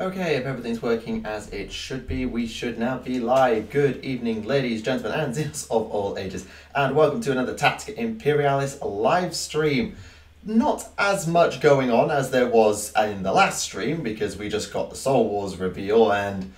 Okay, if everything's working as it should be, we should now be live. Good evening, ladies, gentlemen, and zealots of all ages, and welcome to another Tactica Imperialis live stream. Not as much going on as there was in the last stream, because we just got the Soul Wars reveal, and,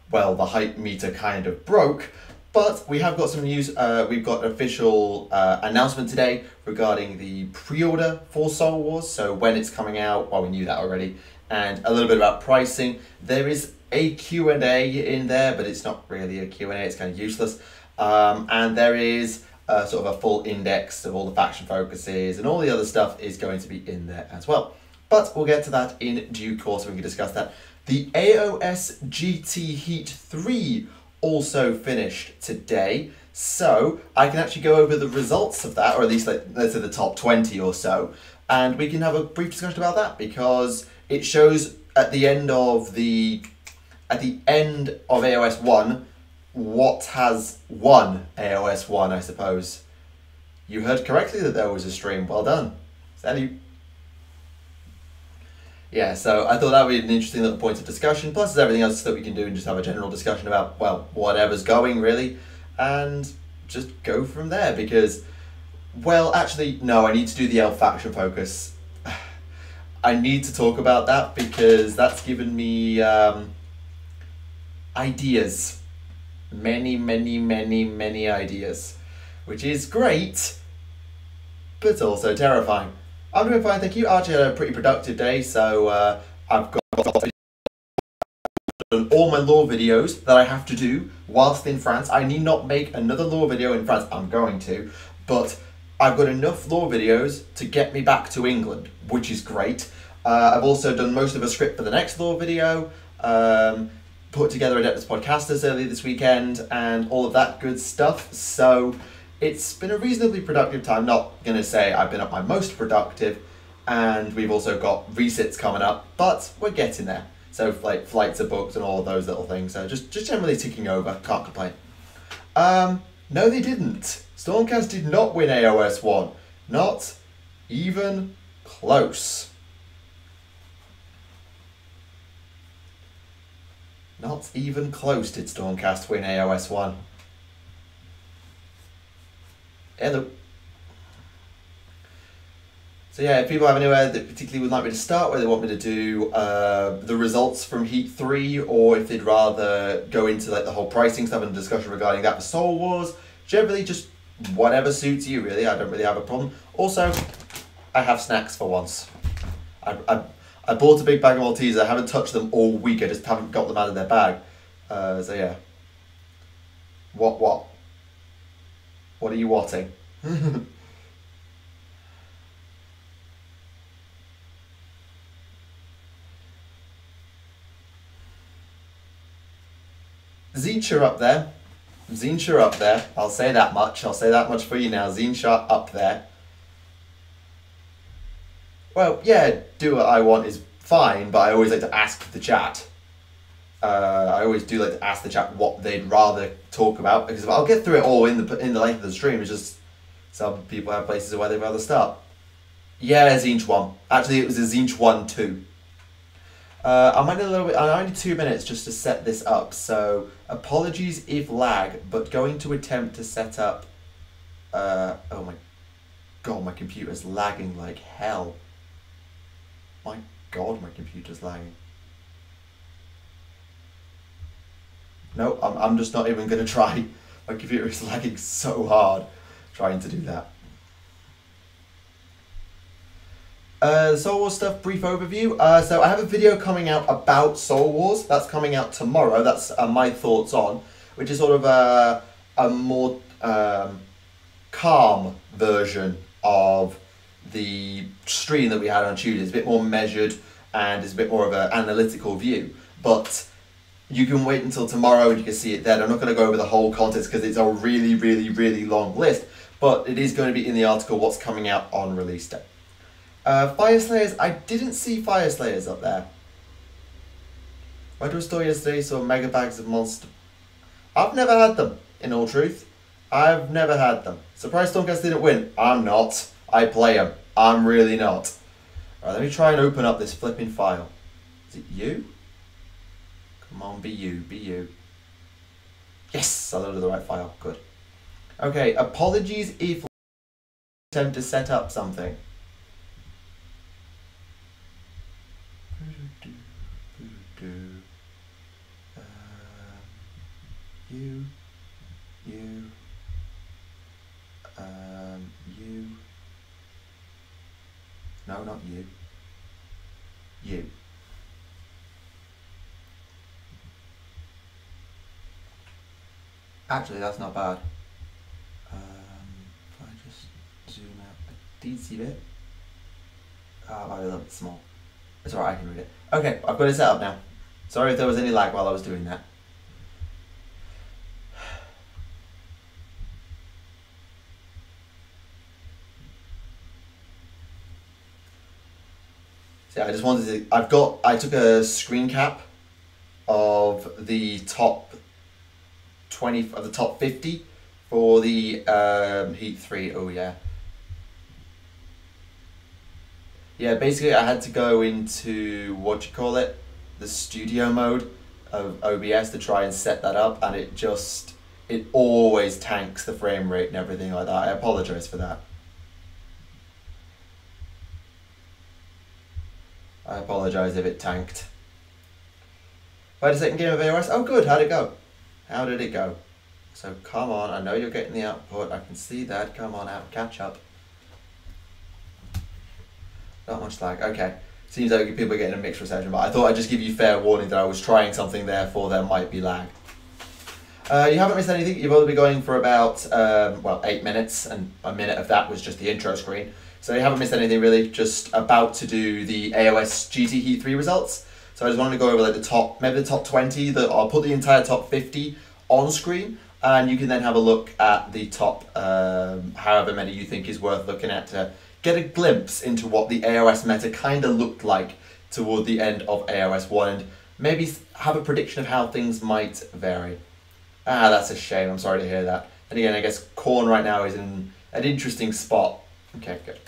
well, the hype meter kind of broke. But we have got some news. We've got an official announcement today regarding the pre-order for Soul Wars, so when it's coming out, well, we knew that already, and a little bit about pricing. There is a Q&A in there, but it's not really a Q&A, it's kind of useless. And there is sort of a full index of all the faction focuses, and all the other stuff is going to be in there as well. But we'll get to that in due course, and we can discuss that. The AoS GT Heat 3 also finished today, so I can actually go over the results of that, or at least let's say the top 20 or so, and we can have a brief discussion about that, because it shows at the end of AoS 1 what has won AoS 1, I suppose. You heard correctly that there was a stream. Well done. Salut. Yeah, so I thought that would be an interesting little point of discussion, plus there's everything else that we can do and just have a general discussion about, well, whatever's going, really, and just go from there, because, well, actually, no, I need to do the elf faction focus. I need to talk about that, because that's given me ideas. Many ideas, which is great, but also terrifying. I'm doing fine, thank you. Archie had a pretty productive day, so I've got all my lore videos that I have to do whilst in France. I need not make another lore video in France. I'm going to, but I've got enough lore videos to get me back to England, which is great. I've also done most of a script for the next lore video, put together Adeptus Podcasters earlier this weekend, and all of that good stuff. So it's been a reasonably productive time. Not going to say I've been at my most productive, and we've also got resits coming up, but we're getting there. So like flights are booked and all of those little things. So just generally ticking over. Can't complain. No, they didn't. Stormcast did not win AoS 1. Not even close. Not even close did Stormcast win AoS 1. Hello. So yeah, if people have anywhere that particularly would like me to start, where they want me to do the results from Heat 3, or if they'd rather go into like the whole pricing stuff and discussion regarding that for Soul Wars, generally just whatever suits you, really. I don't really have a problem. Also, I have snacks for once. I bought a big bag of Maltesers. I haven't touched them all week. I just haven't got them out of their bag. So yeah. What are you watting? Zincha up there. Zincha up there. I'll say that much. I'll say that much for you now. Zincha up there. Well, yeah, do what I want is fine, but I always like to ask the chat. I always do like to ask the chat what they'd rather talk about, because I'll get through it all in the length of the stream. It's just some people have places where they'd rather start. Yeah, Zinch 1. Actually, it was a Zinch 1 2. I might need a little bit. I need 2 minutes just to set this up. So apologies if lag, but going to attempt to set up. Oh my god, my computer's lagging like hell. My god, my computer's lagging. No, I'm just not even going to try. My computer is lagging so hard trying to do that. Soul Wars stuff, brief overview. So I have a video coming out about Soul Wars. That's coming out tomorrow. That's my thoughts on, which is sort of a more calm version of the stream that we had on Tuesday. It's a bit more measured and it's a bit more of an analytical view, but you can wait until tomorrow and you can see it then. I'm not going to go over the whole context because it's a really long list, but it is going to be in the article what's coming out on release day. Fire Slayers, I didn't see Fire Slayers up there. Went to a store yesterday, saw mega bags of monster. I've never had them, in all truth. I've never had them. Surprised Stormcast didn't win. I'm not. I play them. I'm really not. Alright, let me try and open up this flipping file. Is it you? Come on, be you, be you. Yes, I loaded the right file. Good. Okay, apologies if I attempt to set up something. You, you, you. No, not you. You. Actually, that's not bad. If I just zoom out a teensy bit. Might be a little bit small. It's alright, I can read it. Okay, I've got it set up now. Sorry if there was any lag while I was doing that. So yeah, I just wanted to, I took a screen cap of the top 20, of the top 50 for the Heat 3, oh yeah. Yeah, basically I had to go into, the studio mode of OBS to try and set that up, and it always tanks the frame rate and everything like that. I apologise for that. I apologise if it tanked. Played a second game of AoS. Oh good, how'd it go? How did it go? So come on, I know you're getting the output, I can see that. Come on out, catch up. Not much lag, okay. Seems like people are getting a mixed reception, but I thought I'd just give you fair warning that I was trying something, therefore there might be lag. You haven't missed anything. You've only been going for about, 8 minutes, and a minute of that was just the intro screen. So you haven't missed anything really, just about to do the AoS GT Heat 3 results. So I just wanted to go over like maybe the top 20, I'll put the entire top 50 on screen, and you can then have a look at the top, however many you think is worth looking at to get a glimpse into what the AoS meta kind of looked like toward the end of AoS 1, and maybe have a prediction of how things might vary. Ah, that's a shame. I'm sorry to hear that. And again, I guess Corn right now is in an interesting spot. Okay, good.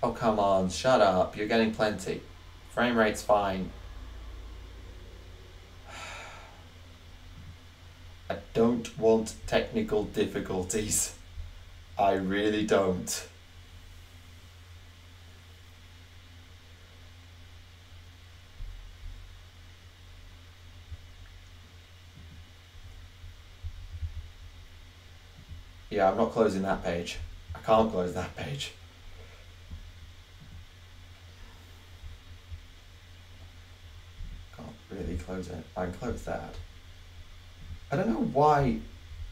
Oh, come on. Shut up. You're getting plenty. Frame rate's fine. I don't want technical difficulties. I really don't. Yeah, I'm not closing that page. I can't close that page. Can't really close it. I can close that. I don't know why.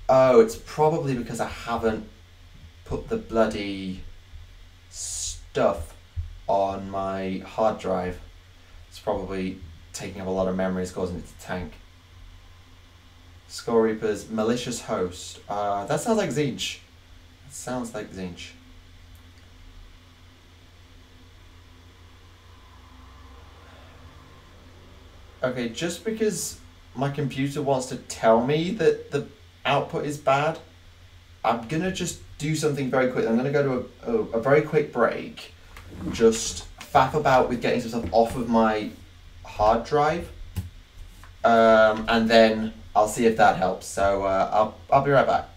Oh, it's probably because I haven't put the bloody stuff on my hard drive. It's probably taking up a lot of memory, it's causing it to tank. Skull Reaper's malicious host. That sounds like Zinch. That sounds like Zinch. Okay, just because my computer wants to tell me that the output is bad, I'm gonna just do something very quick. I'm gonna go to a very quick break, just faff about with getting some stuff off of my hard drive, and then I'll see if that helps. So I'll be right back.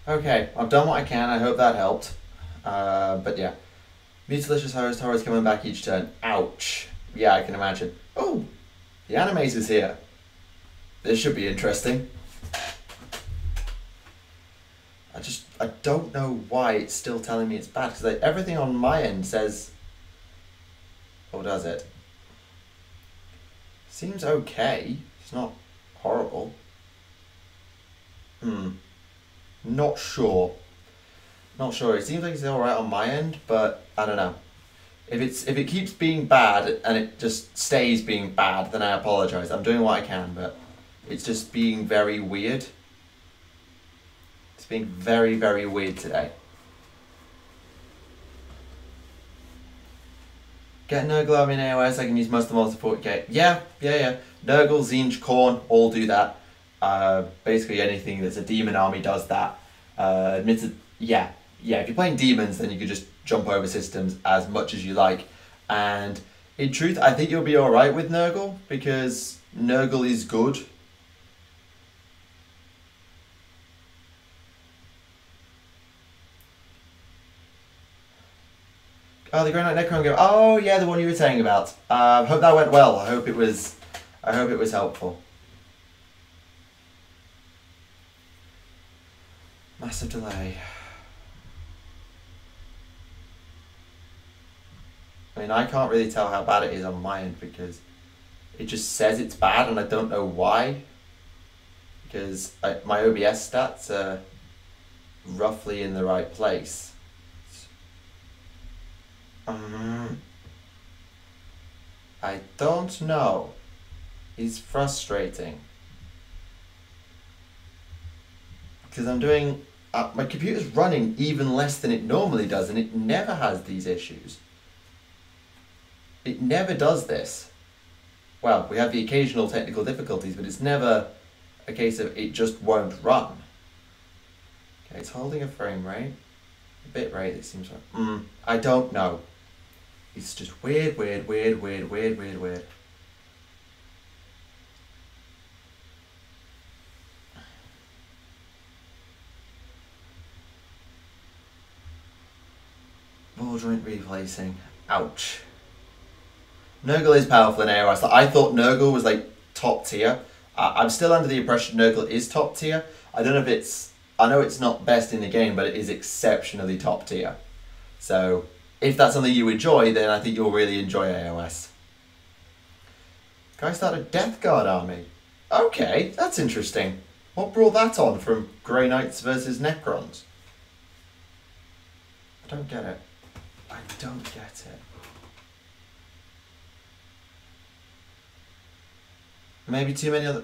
Okay, I've done what I can. I hope that helped. But yeah. Mutilicious host, horror's coming back each turn. Ouch. Yeah, I can imagine. Oh, the animator's here. This should be interesting. I don't know why it's still telling me it's bad, because like, everything on my end says, or does it? Seems okay. It's not horrible. Not sure. Not sure. It seems like it's alright on my end, but I don't know. If it keeps being bad and it just stays being bad, then I apologise. I'm doing what I can, but it's just being very weird. It's being very, very weird today. Get Nurgle army in AoS, I can use most of them all to 40k. Yeah. Nurgle, Zinj, Khorne, all do that. Basically anything that's a demon army does that. Admitted, yeah, if you're playing demons, then you could just jump over systems as much as you like. And in truth, I think you'll be alright with Nurgle, because Nurgle is good. Oh, the Grey Knight Necron game. Oh yeah, the one you were saying about. Hope that went well. I hope it was helpful. Massive delay. I mean, I can't really tell how bad it is on my end because it just says it's bad and I don't know why. Because my OBS stats are roughly in the right place. I don't know. It's frustrating. Because I'm doing... my computer's running even less than it normally does and it never has these issues. It never does this. Well, we have the occasional technical difficulties, but it's never a case of it just won't run. Okay, it's holding a frame rate. A bit rate, it seems like. I don't know. It's just weird. Ball joint replacing. Ouch. Nurgle is powerful in AoS. I thought Nurgle was like top tier. I'm still under the impression Nurgle is top tier. I don't know if it's... I know it's not best in the game, but it is exceptionally top tier. So, if that's something you enjoy, then I think you'll really enjoy AoS. Guy started Death Guard army. Okay, that's interesting. What brought that on from Grey Knights versus Necrons? I don't get it. I don't get it. Maybe too many other...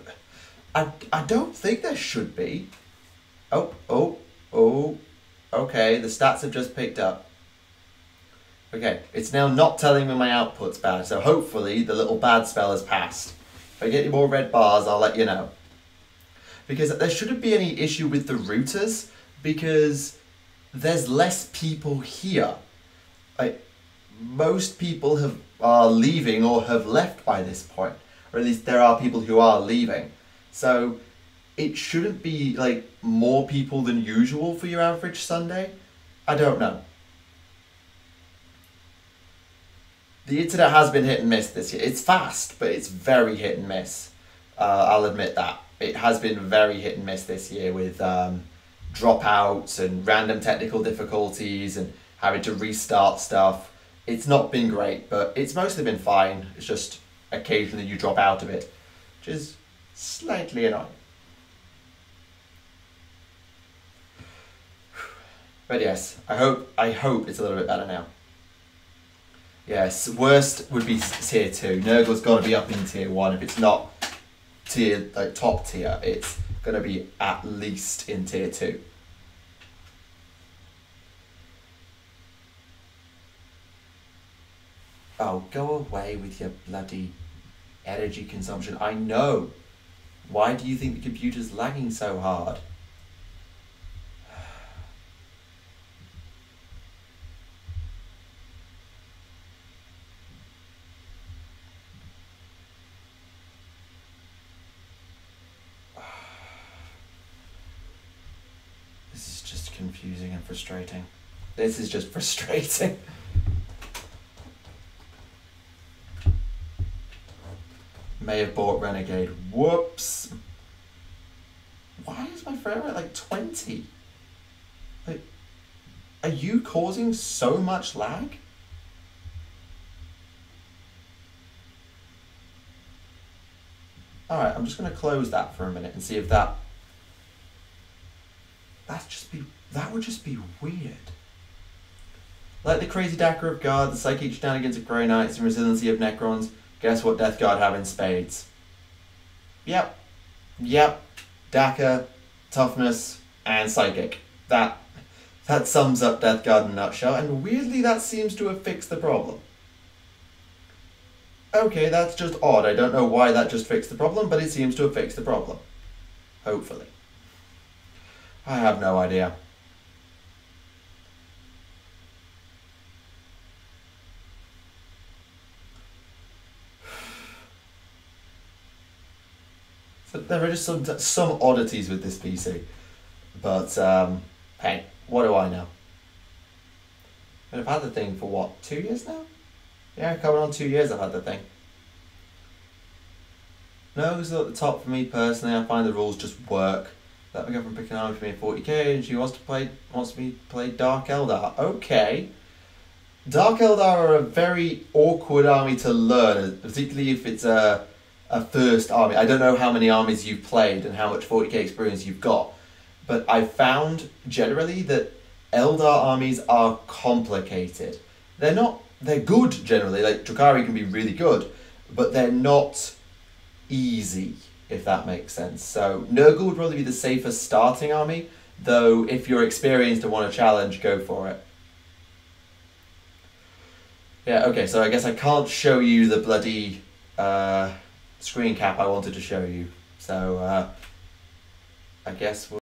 I don't think there should be. Oh. Okay, the stats have just picked up. Okay, it's now not telling me my output's bad, so hopefully the little bad spell has passed. If I get any more red bars, I'll let you know. Because there shouldn't be any issue with the routers, because there's less people here. Most people are leaving or have left by this point. Or at least there are people who are leaving. So it shouldn't be like more people than usual for your average Sunday. I don't know. The internet has been hit and miss this year. It's fast, but it's very hit and miss. I'll admit that. It has been very hit and miss this year with dropouts and random technical difficulties and having to restart stuff. It's not been great, but it's mostly been fine. It's just occasionally you drop out of it, which is slightly annoying. But yes, I hope it's a little bit better now. Yes, worst would be tier 2. Nurgle's got to be up in tier 1. If it's not tier top tier, it's going to be at least in tier 2. Oh, go away with your bloody energy consumption. I know. Why do you think the computer's lagging so hard? This is just confusing and frustrating. This is just frustrating. May have bought Renegade. Whoops. Why is my frame rate like 20? Like, are you causing so much lag? Alright, I'm just going to close that for a minute and see if that... That would just be weird. Like the crazy Dacker of God, the psychic shenanigans of Grey Knights, and resiliency of Necrons, guess what Death Guard have in spades? Yep. Dacker, toughness, and psychic. That sums up Death Guard in a nutshell, and weirdly that seems to have fixed the problem. Okay, that's just odd. I don't know why that just fixed the problem, but it seems to have fixed the problem. Hopefully. I have no idea. So there are just some oddities with this PC. But, hey, what do I know? And I've had the thing for what, 2 years now? Yeah, coming on 2 years I've had the thing. No, because at the top for me personally, I find the rules just work. Let me go from picking an army for me at 40k, and she wants me to play Dark Eldar. Okay. Dark Eldar are a very awkward army to learn, particularly if it's a first army. I don't know how many armies you've played and how much 40k experience you've got, but I've found generally that Eldar armies are complicated. They're good generally, like Drukhari can be really good, but they're not easy, if that makes sense. So Nurgle would probably be the safest starting army, though if you're experienced and want a challenge, go for it. Yeah, okay, so I guess I can't show you the bloody screen cap I wanted to show you. So I guess we'll...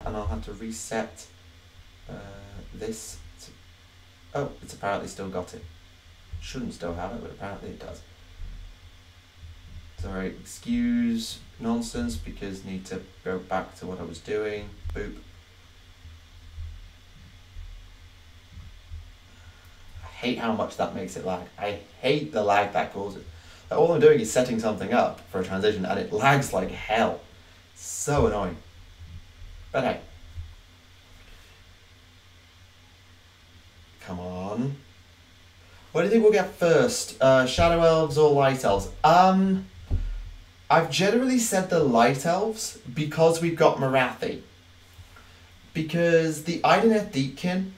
And I'll have to reset this. Oh, it's apparently still got it. Shouldn't still have it, but apparently it does. Sorry, excuse nonsense because need to go back to what I was doing. Boop. I hate how much that makes it lag. I hate the lag that causes. Like, all I'm doing is setting something up for a transition and it lags like hell. So annoying. But hey. Come on. What do you think we'll get first? Shadow Elves or Light Elves? I've generally said the Light Elves because we've got Marathi. Because the Idoneth Deepkin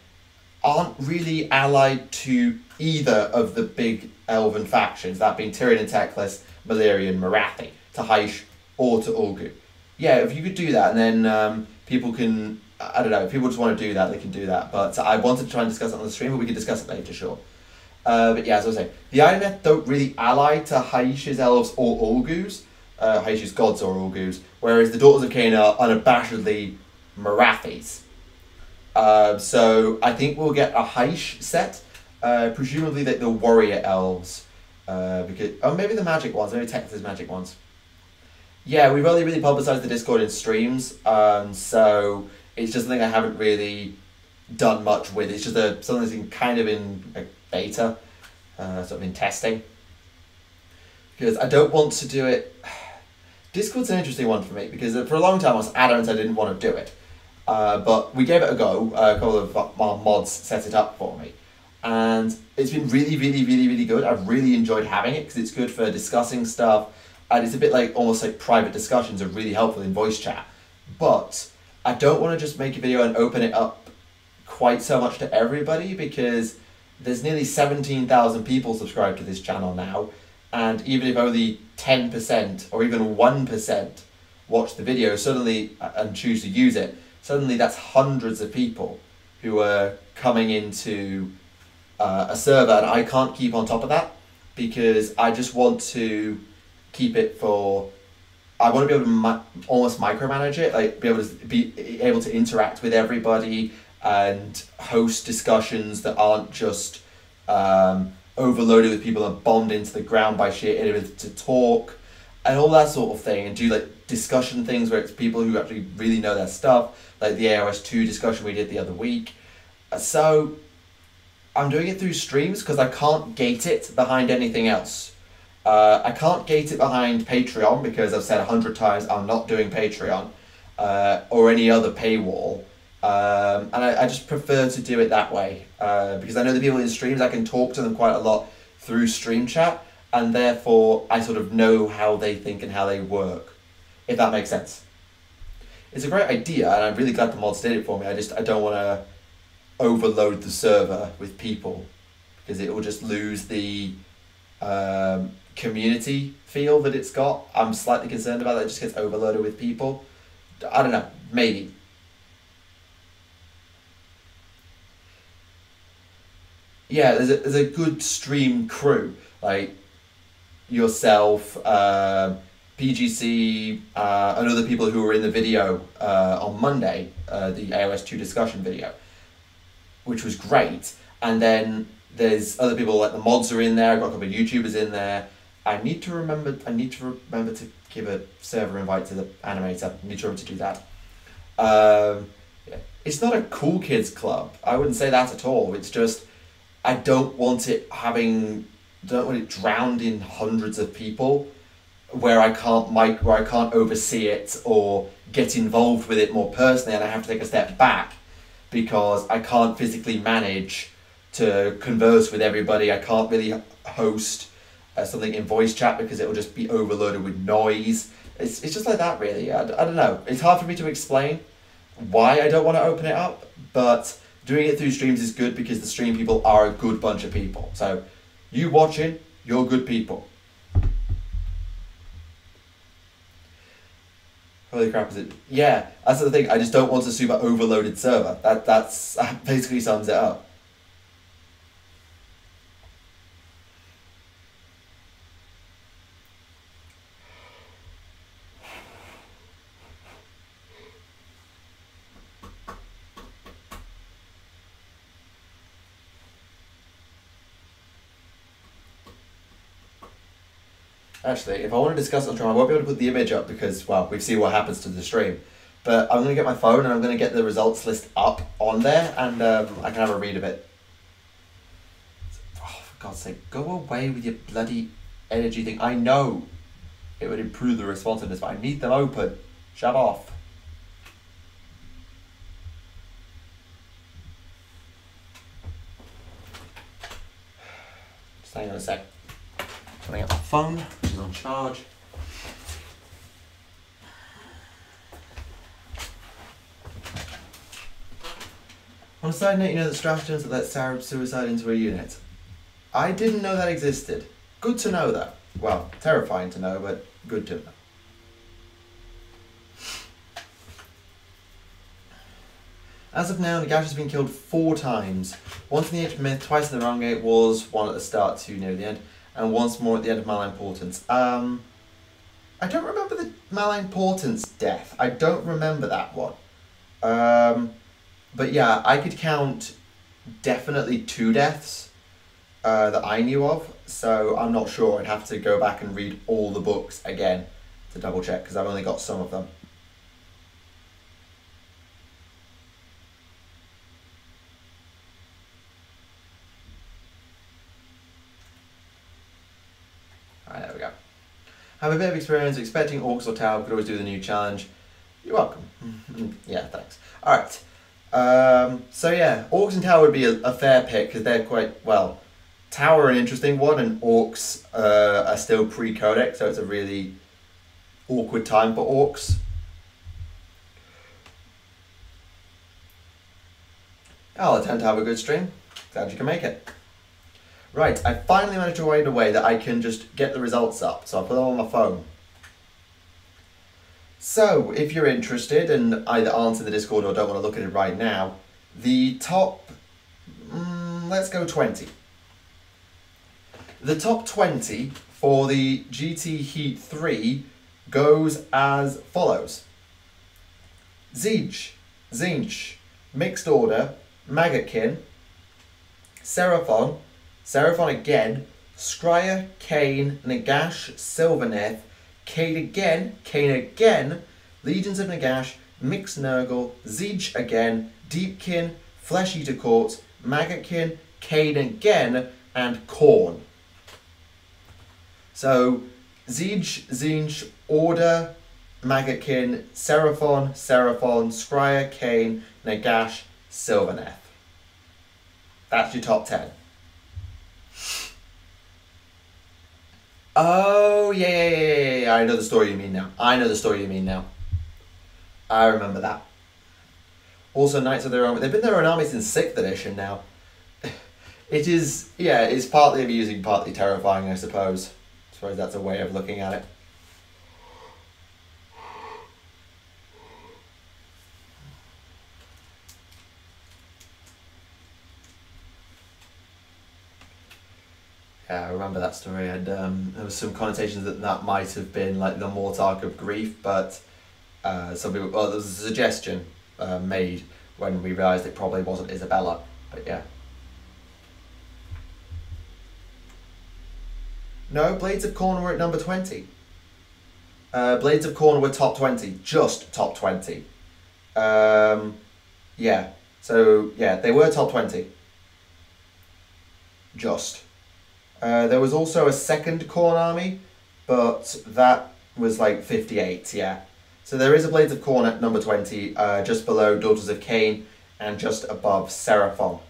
aren't really allied to either of the big elven factions, that being Tyrion and Teclis, Valyrian, Marathi, to Haish or to Ulgu. Yeah, if you could do that, and then people can, I don't know, if people just want to do that, they can do that. But I wanted to try and discuss it on the stream, but we can discuss it later, sure. But yeah, as I was saying, the Idoneth don't really ally to Haish's elves or Ulgus, Haish's gods or Ulgus, whereas the Daughters of Cain are unabashedly Marathis. So I think we'll get a Haish set, presumably the warrior elves, because, oh, maybe the magic ones, maybe Texas magic ones. Yeah, we've only really publicised the Discord in streams, so it's just something I haven't really done much with. It's just something that's kind of in a beta, sort of in testing, because I don't want to do it. Discord's an interesting one for me, because for a long time I was adamant I didn't want to do it. But we gave it a go. A couple of our mods set it up for me, and it's been really, really, really, really good. I've really enjoyed having it because it's good for discussing stuff, and it's a bit like almost like private discussions are really helpful in voice chat. But I don't want to just make a video and open it up quite so much to everybody, because there's nearly 17,000 people subscribed to this channel now, and even if only 10% or even 1% watch the video suddenly and choose to use it, suddenly that's hundreds of people who are coming into a server, and I can't keep on top of that because I just want to keep it for... I want to be able to almost micromanage it, like be able to interact with everybody and host discussions that aren't just overloaded with people and bombed into the ground by sheer inability to talk. and all that sort of thing, and do like discussion things where it's people who actually really know their stuff, like the AoS 2 discussion we did the other week. So I'm doing it through streams because I can't gate it behind anything else. I can't gate it behind Patreon because I've said 100 times I'm not doing Patreon or any other paywall. And I just prefer to do it that way because I know the people in streams, I can talk to them quite a lot through stream chat, and therefore I sort of know how they think and how they work, if that makes sense. It's a great idea, and I'm really glad the mods did it for me. I don't want to overload the server with people because it will just lose the community feel that it's got. I'm slightly concerned about that. It just gets overloaded with people. I don't know, maybe. Yeah, there's a good stream crew, like yourself, PGC, and other people who were in the video on Monday, the AoS 2 discussion video, which was great. And then there's other people, like the mods are in there. I've got a couple of YouTubers in there. I need to remember to give a server invite to the animator. I need to remember to do that. Yeah. It's not a cool kids club. I wouldn't say that at all. It's just I don't want it drowned in hundreds of people where I can't oversee it or get involved with it more personally, and I have to take a step back because I can't physically manage to converse with everybody. I can't really host something in voice chat because it will just be overloaded with noise. It's just like that, really. I don't know. It's hard for me to explain why I don't want to open it up, but doing it through streams is good because the stream people are a good bunch of people. So you watching, you're good people. Holy crap, is it? Yeah, that's the thing. I just don't want a super overloaded server. That's basically sums it up. Actually, if I want to discuss it on stream, I won't be able to put the image up because, well, we've seen what happens to the stream. But I'm going to get my phone and I'm going to get the results list up on there, and I can have a read of it. Oh, for God's sake, go away with your bloody energy thing. I know it would improve the responsiveness, but I need them open. Shut off. Just hang on a sec. Turning up my phone, which is on charge. On a side note, you know the stratagems that let Sarah suicide into a unit? I didn't know that existed. Good to know that. Well, terrifying to know, but good to know. As of now, Nagash has been killed 4 times. Once in the Age of Myth, twice in the Wrong Gate Wars, one at the start, 2 near the end, and once more at the end of Malign Portents. I don't remember the Malign Portents death. I don't remember that one. But yeah, I could count definitely 2 deaths that I knew of, so I'm not sure. I'd have to go back and read all the books again to double check, because I've only got some of them. Alright, there we go. Have a bit of experience expecting Orcs or Tower, could always do the new challenge. You're welcome. Yeah, thanks. Alright. So yeah, Orcs and Tower would be a fair pick because they're quite, well, Tower an interesting one, and Orcs are still pre-Codex, so it's a really awkward time for Orcs. I'll attempt to have a good stream. Glad you can make it. Right, I finally managed to find a way that I can just get the results up, so I'll put them on my phone. So, if you're interested and either aren't in the Discord or don't want to look at it right now, the top, let's go 20. The top 20 for the GT Heat 3 goes as follows. Zinch, Mixed Order, Maggotkin, Seraphon again, Scryer, Kane, Nagash, Sylvaneth, Cade again, Legions of Nagash, Mixed Nurgle, Zeech again, Deepkin, Flesh Eater Court, Maggotkin, Cade again, and Khorne. So, Zeech, Zinch, Order, Maggotkin, Seraphon, Scryer, Kane, Nagash, Sylvaneth. That's your top 10. Oh, yeah. I know the story you mean now. I remember that. Also, Knights of their Own. They've been their own army since 6th edition now. It is, yeah, it's partly amusing, partly terrifying, I suppose. I suppose that's a way of looking at it. Yeah, I remember that story, and there was some connotations that might have been like the Mortarch of Grief, but some people, well, there was a suggestion made when we realised it probably wasn't Isabella, but yeah. No, Blades of Khorne were at number 20. Blades of Khorne were top 20, just top 20. Yeah, so yeah, they were top 20. Just. There was also a second Khorne army, but that was like 58, yeah. So there is a Blades of Khorne at number 20, just below Daughters of Cain, and just above Seraphon.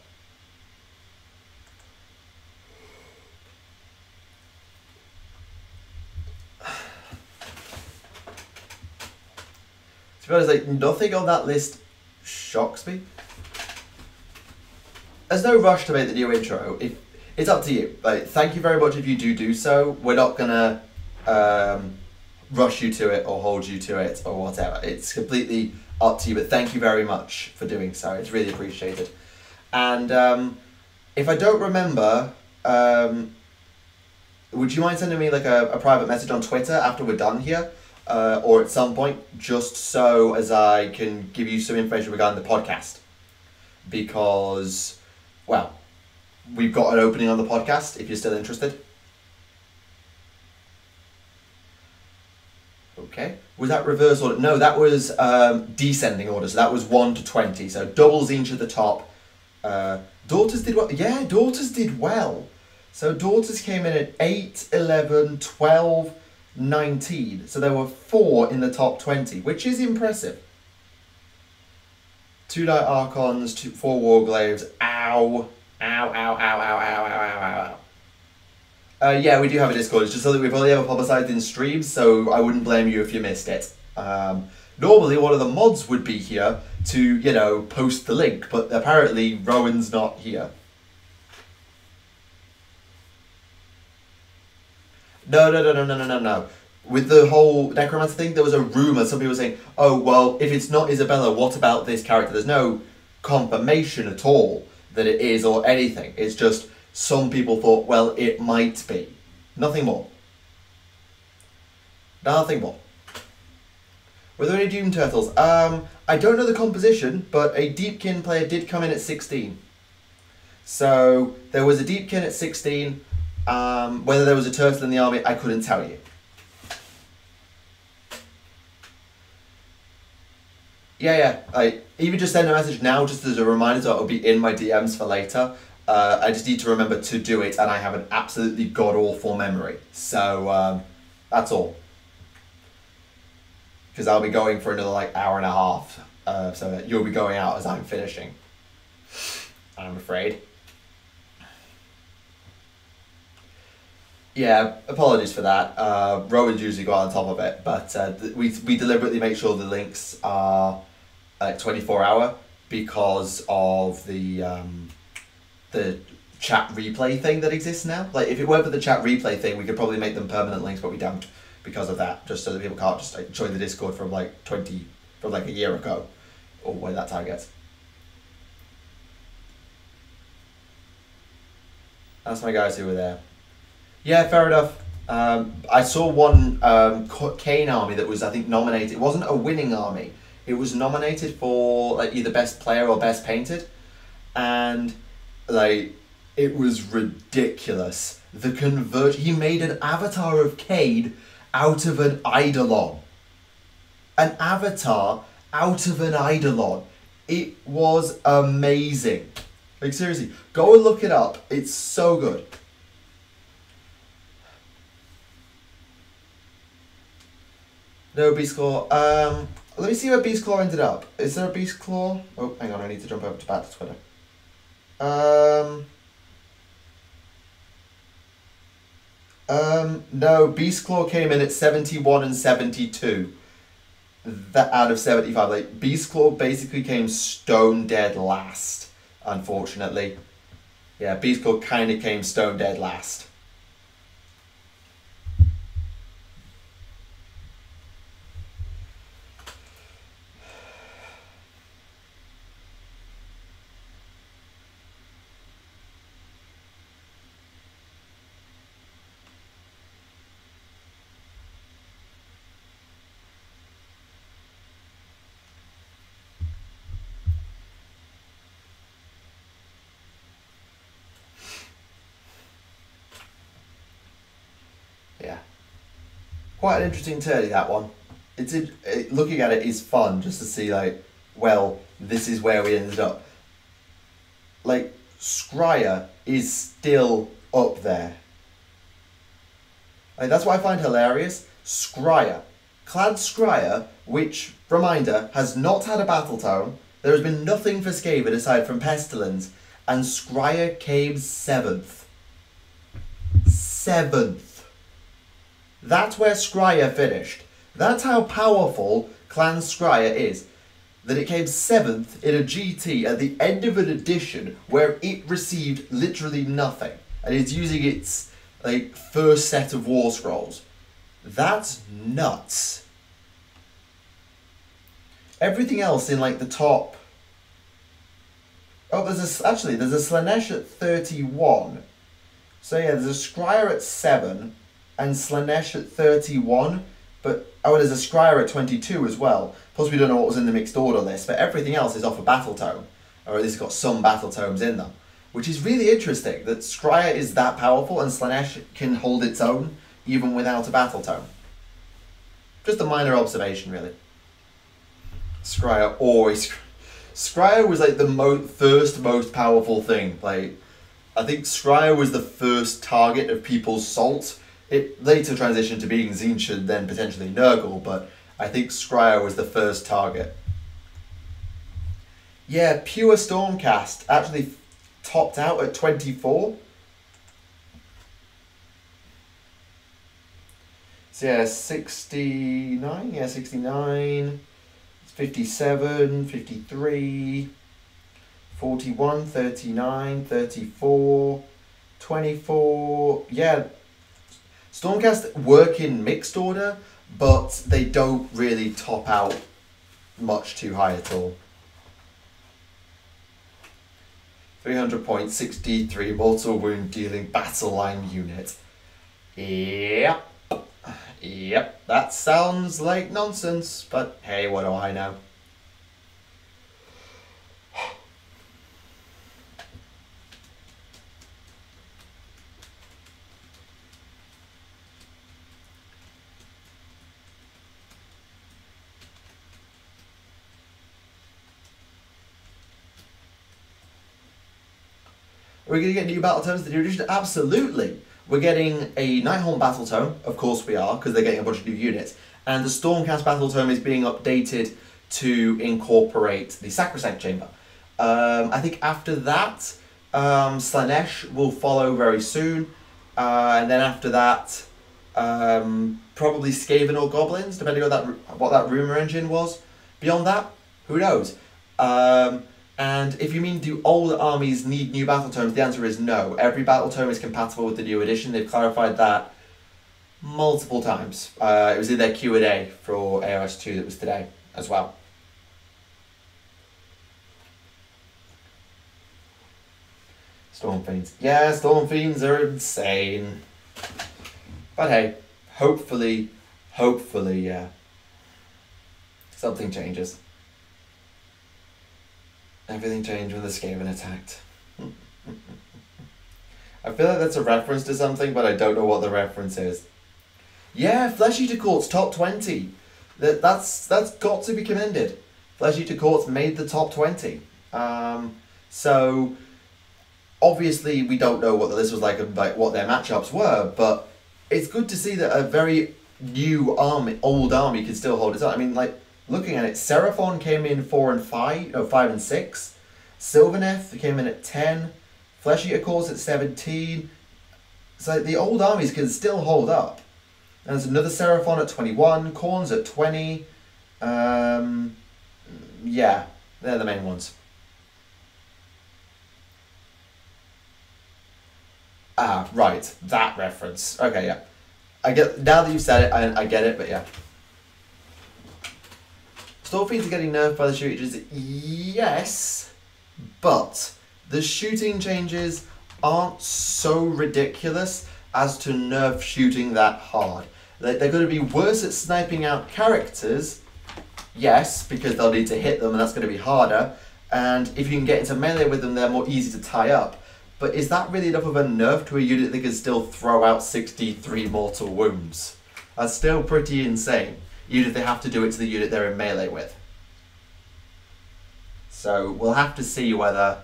To be honest, like, nothing on that list shocks me. There's no rush to make the new intro. It's up to you. Like, thank you very much if you do so. We're not gonna rush you to it or hold you to it or whatever. It's completely up to you, but thank you very much for doing so. It's really appreciated. And if I don't remember, would you mind sending me like a private message on Twitter after we're done here? Or at some point, just so as I can give you some information regarding the podcast. Because, well, we've got an opening on the podcast if you're still interested. Okay. Was that reverse order? No, that was descending order. So that was 1 to 20. So double Zinch at the top. Daughters did well. Yeah, Daughters did well. So Daughters came in at 8, 11, 12, 19. So there were 4 in the top 20, which is impressive. 2 Knight Archons, 4 Warglaves. Ow. Ow. Yeah, we do have a Discord. It's just something we've only ever publicised in streams, so I wouldn't blame you if you missed it. Normally, one of the mods would be here to, you know, post the link, but apparently Rowan's not here. No. With the whole necromancer thing, there was a rumour. Some people were saying, oh, well, if it's not Isabella, what about this character? There's no confirmation at all that it is or anything. It's just some people thought, well, it might be. Nothing more. Nothing more. Were there any Doom Turtles? I don't know the composition, but a Deepkin player did come in at 16. So there was a Deepkin at 16. Whether there was a turtle in the army, I couldn't tell you. Yeah. Even just send a message now, just as a reminder, so it'll be in my DMs for later. I just need to remember to do it, and I have an absolutely god-awful memory. So, that's all. Because I'll be going for another, like, hour and a half. So you'll be going out as I'm finishing. I'm afraid. Yeah, apologies for that. Rowan's usually got on top of it, but we deliberately make sure the links are 24-hour because of the chat replay thing that exists now. Like, if it weren't for the chat replay thing, we could probably make them permanent links, but we don't because of that. Just so that people can't just like, join the Discord from like a year ago, or when that time gets. That's my guys who were there. Yeah, fair enough. I saw one Kane army that was, I think, nominated. It wasn't a winning army. It was nominated for like either best player or best painted, and like it was ridiculous. The he made an avatar of Cade out of an Eidolon. An avatar out of an Eidolon. It was amazing. Like, seriously, go and look it up. It's so good. No Beast Claw. Let me see where Beast Claw ended up. Is there a Beast Claw? Oh, hang on, I need to jump over to back to Twitter. No, Beast Claw came in at 71 and 72. That out of 75. Like, Beast Claw basically came stone dead last, unfortunately. Yeah, Beast Claw kind of came stone dead last. Yeah. Quite an interesting turny, that one. Looking at it is fun, just to see, like, well, this is where we ended up. Like, Scryer is still up there. Like, that's what I find hilarious. Scryer. Clad Scryer, which, reminder, has not had a battle tome. There has been nothing for Skaven aside from Pestilence. And Scryer came 7th. 7th. That's where Scryer finished. That's how powerful Clan Scryer is. That it came 7th in a GT at the end of an edition where it received literally nothing. And it's using its, like, first set of War Scrolls. That's nuts. Everything else in, like, the top... Oh, there's a Slanesh at 31. So yeah, there's a Scryer at 7 and Slanesh at 31. But, oh, there's a Scryer at 22 as well. Plus we don't know what was in the mixed order list, but everything else is off a battle tome. Or at least got some battle tomes in them. Which is really interesting, that Scryer is that powerful and Slanesh can hold its own even without a battle tome. Just a minor observation, really. Scryer always... Scryer was like the first most powerful thing. Like, I think Scryer was the first target of people's salt. It later transitioned to being Tzeentch and then potentially Nurgle, but I think Scryer was the first target. Yeah, pure Stormcast actually topped out at 24. So yeah, 69, yeah, 69, 57, 53, 41, 39, 34, 24, yeah. Stormcast work in mixed order, but they don't really top out much too high at all. 300 points, 63 mortal wound dealing battle line unit. Yep. Yep, that sounds like nonsense, but hey, what do I know? Are we going to get new battle tomes to the new edition? Absolutely. We're getting a Nighthaunt battle tome. Of course we are, because they're getting a bunch of new units. And the Stormcast battle tome is being updated to incorporate the Sacrosanct Chamber. I think after that, Slanesh will follow very soon. And then after that, probably Skaven or Goblins, depending on what that rumour engine was. Beyond that, who knows? And if you mean do old armies need new battle tomes, the answer is no. Every battle tome is compatible with the new edition. They've clarified that multiple times. It was in their Q&A for AoS 2 that was today as well. Storm Fiends. Yeah, Storm Fiends are insane. But hey, hopefully, yeah, something changes. Everything changed when the Skaven attacked. I feel like that's a reference to something, but I don't know what the reference is. Yeah, Flesh Eater Court's top 20. That's got to be commended. Flesh Eater Court's made the top 20. So obviously we don't know what the list was like and like what their matchups were, but it's good to see that a very new old army can still hold its own. I mean, like looking at it, Seraphon came in 4 and 5, no 5 and 6. Sylvaneth came in at 10. Flesh Eater Court's at 17. So the old armies can still hold up. And there's another Seraphon at 21. Khorne's at 20. Yeah, they're the main ones. Ah, right, that reference. Okay, yeah. I get, now that you've said it, I get it, but yeah. Stormfiends are getting nerfed by the shooters, yes, but the shooting changes aren't so ridiculous as to nerf shooting that hard. They're going to be worse at sniping out characters, yes, because they'll need to hit them and that's going to be harder, and if you can get into melee with them, they're more easy to tie up. But is that really enough of a nerf to a unit that can still throw out 63 mortal wounds? That's still pretty insane, even if they have to do it to the unit they're in melee with. So we'll have to see whether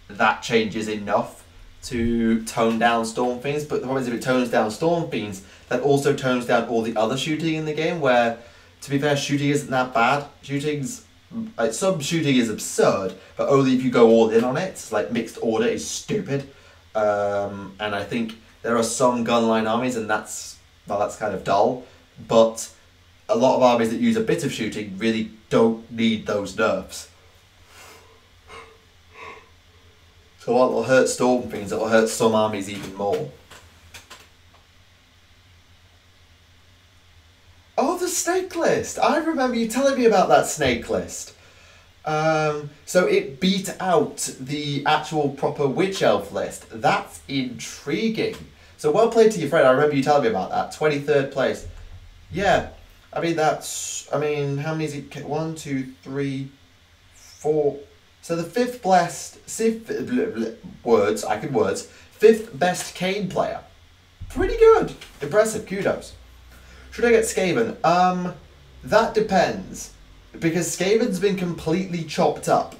that changes enough to tone down Stormfiends, but the problem is if it tones down Stormfiends, that also tones down all the other shooting in the game, where, to be fair, shooting isn't that bad. Some shooting is absurd, but only if you go all in on it. Like mixed order is stupid, and I think there are some gunline armies, and that's kind of dull. But a lot of armies that use a bit of shooting really don't need those nerfs. So while it'll hurt Stormfiends, it'll hurt some armies even more. Oh, the snake list! I remember you telling me about that snake list. So it beat out the actual proper witch elf list. That's intriguing. So well played to your friend. I remember you telling me about that. 23rd place. Yeah. I mean, how many is it? 1, 2, 3, 4. So the fifth best Kane player. Pretty good. Impressive. Kudos. Should I get Skaven? That depends, because Skaven's been completely chopped up.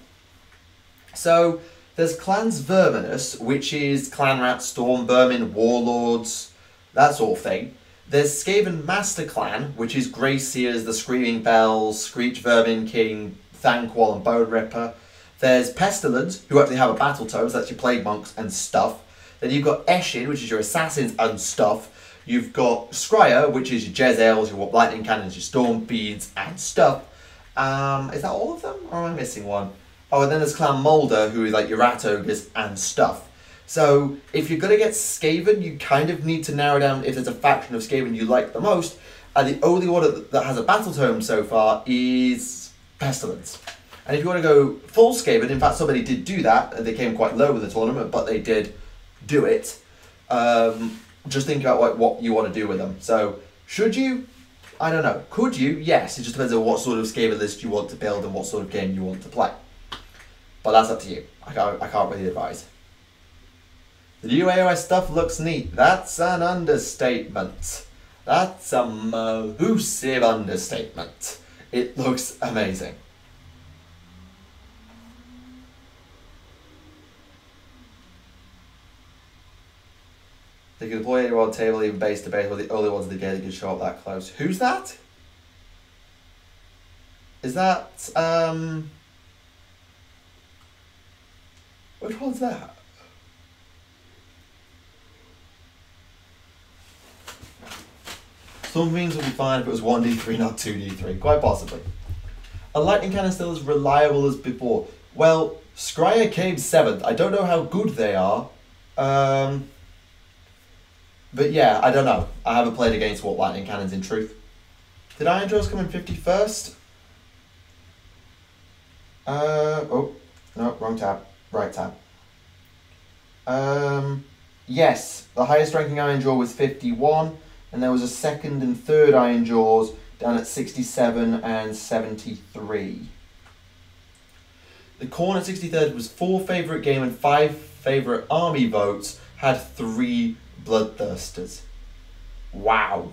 So there's Clans Verminous, which is Clan Rat, Storm Vermin, Warlords, that sort of thing. There's Skaven Master Clan, which is Grey Seers, the Screaming Bells, Screech Vermin King, Thanquol and Bone Ripper. There's Pestilence, who actually have a battle tome, so that's your Plague Monks and stuff. Then you've got Eshin, which is your Assassins and stuff. You've got Scryer, which is your Jezzails, your Lightning Cannons, your Storm Beads and stuff. Is that all of them? Or am I missing one? Oh, and then there's Clan Moulder, who is like your Rat Ogres and stuff. So if you're going to get Skaven, you kind of need to narrow down if there's a faction of Skaven you like the most. And the only one that has a battle tome so far is Pestilence. And if you want to go full Skaven, in fact somebody did do that, and they came quite low in the tournament, but they did do it. Just think about what you want to do with them. So, should you? I don't know. Could you? Yes. It just depends on what sort of Skaven list you want to build and what sort of game you want to play. But that's up to you. I can't really advise. The new AoS stuff looks neat. That's an understatement. That's a massive understatement. It looks amazing. They can deploy anywhere on the table, even base to base, we're the only ones in the game that can show up that close. Who's that? Is that, which one's that? Stormfiends will be fine if it was 1d3, not 2d3. Quite possibly. A Lightning Cannon still as reliable as before. Well, Scryer came 7th. I don't know how good they are. But yeah, I don't know. I haven't played against what Lightning Cannons in truth. Did Iron Jaws come in 51st? Oh, no, wrong tab. Right tab. Yes, the highest ranking Iron Jaw was 51, and there was a second and third Iron Jaws down at 67 and 73. The Khorne at 63rd was 4 favourite game and 5 favourite army votes, had 3 Bloodthirsters. Wow.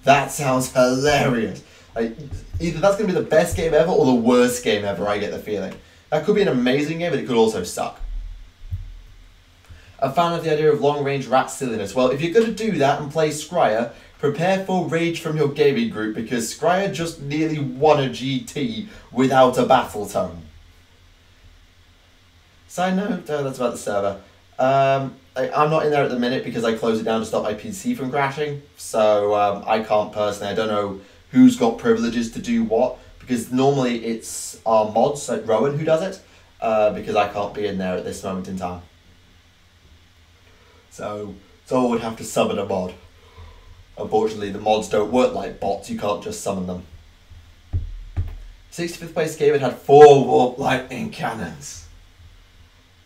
That sounds hilarious. Like, either that's going to be the best game ever or the worst game ever, I get the feeling. That could be an amazing game, but it could also suck. A fan of the idea of long-range rat silliness. Well, if you're going to do that and play Scryer, prepare for rage from your gaming group, because Scryer just nearly won a GT without a battle tone. Side note, that's about the server. I'm not in there at the minute because I closed it down to stop my PC from crashing, so I can't personally, I don't know who's got privileges to do what, because normally it's our mods, like Rowan, who does it, because I can't be in there at this moment in time. So someone would have to summon a mod. Unfortunately, the mods don't work like bots, you can't just summon them. 65th place game, it had 4 warp lightning cannons.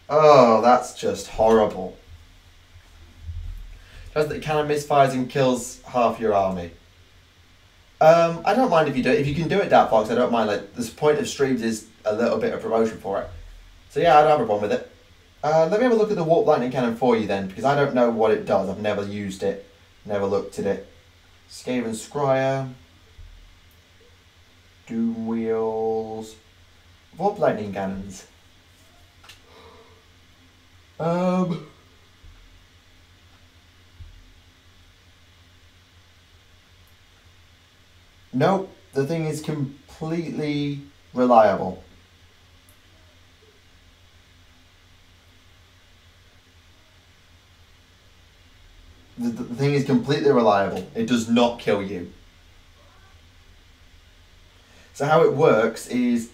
Oh, that's just horrible. Does the cannon misfires and kills half your army? I don't mind if you do it. If you can do it, Dat Fox, I don't mind. Like, the point of streams is a little bit of promotion for it. So yeah, I don't have a problem with it. Let me have a look at the warp lightning cannon for you then, because I don't know what it does. I've never used it, never looked at it. Skaven Scryer, Doom Wheels, warp lightning cannons. Nope, the thing is completely reliable. The thing is completely reliable. It does not kill you. So how it works is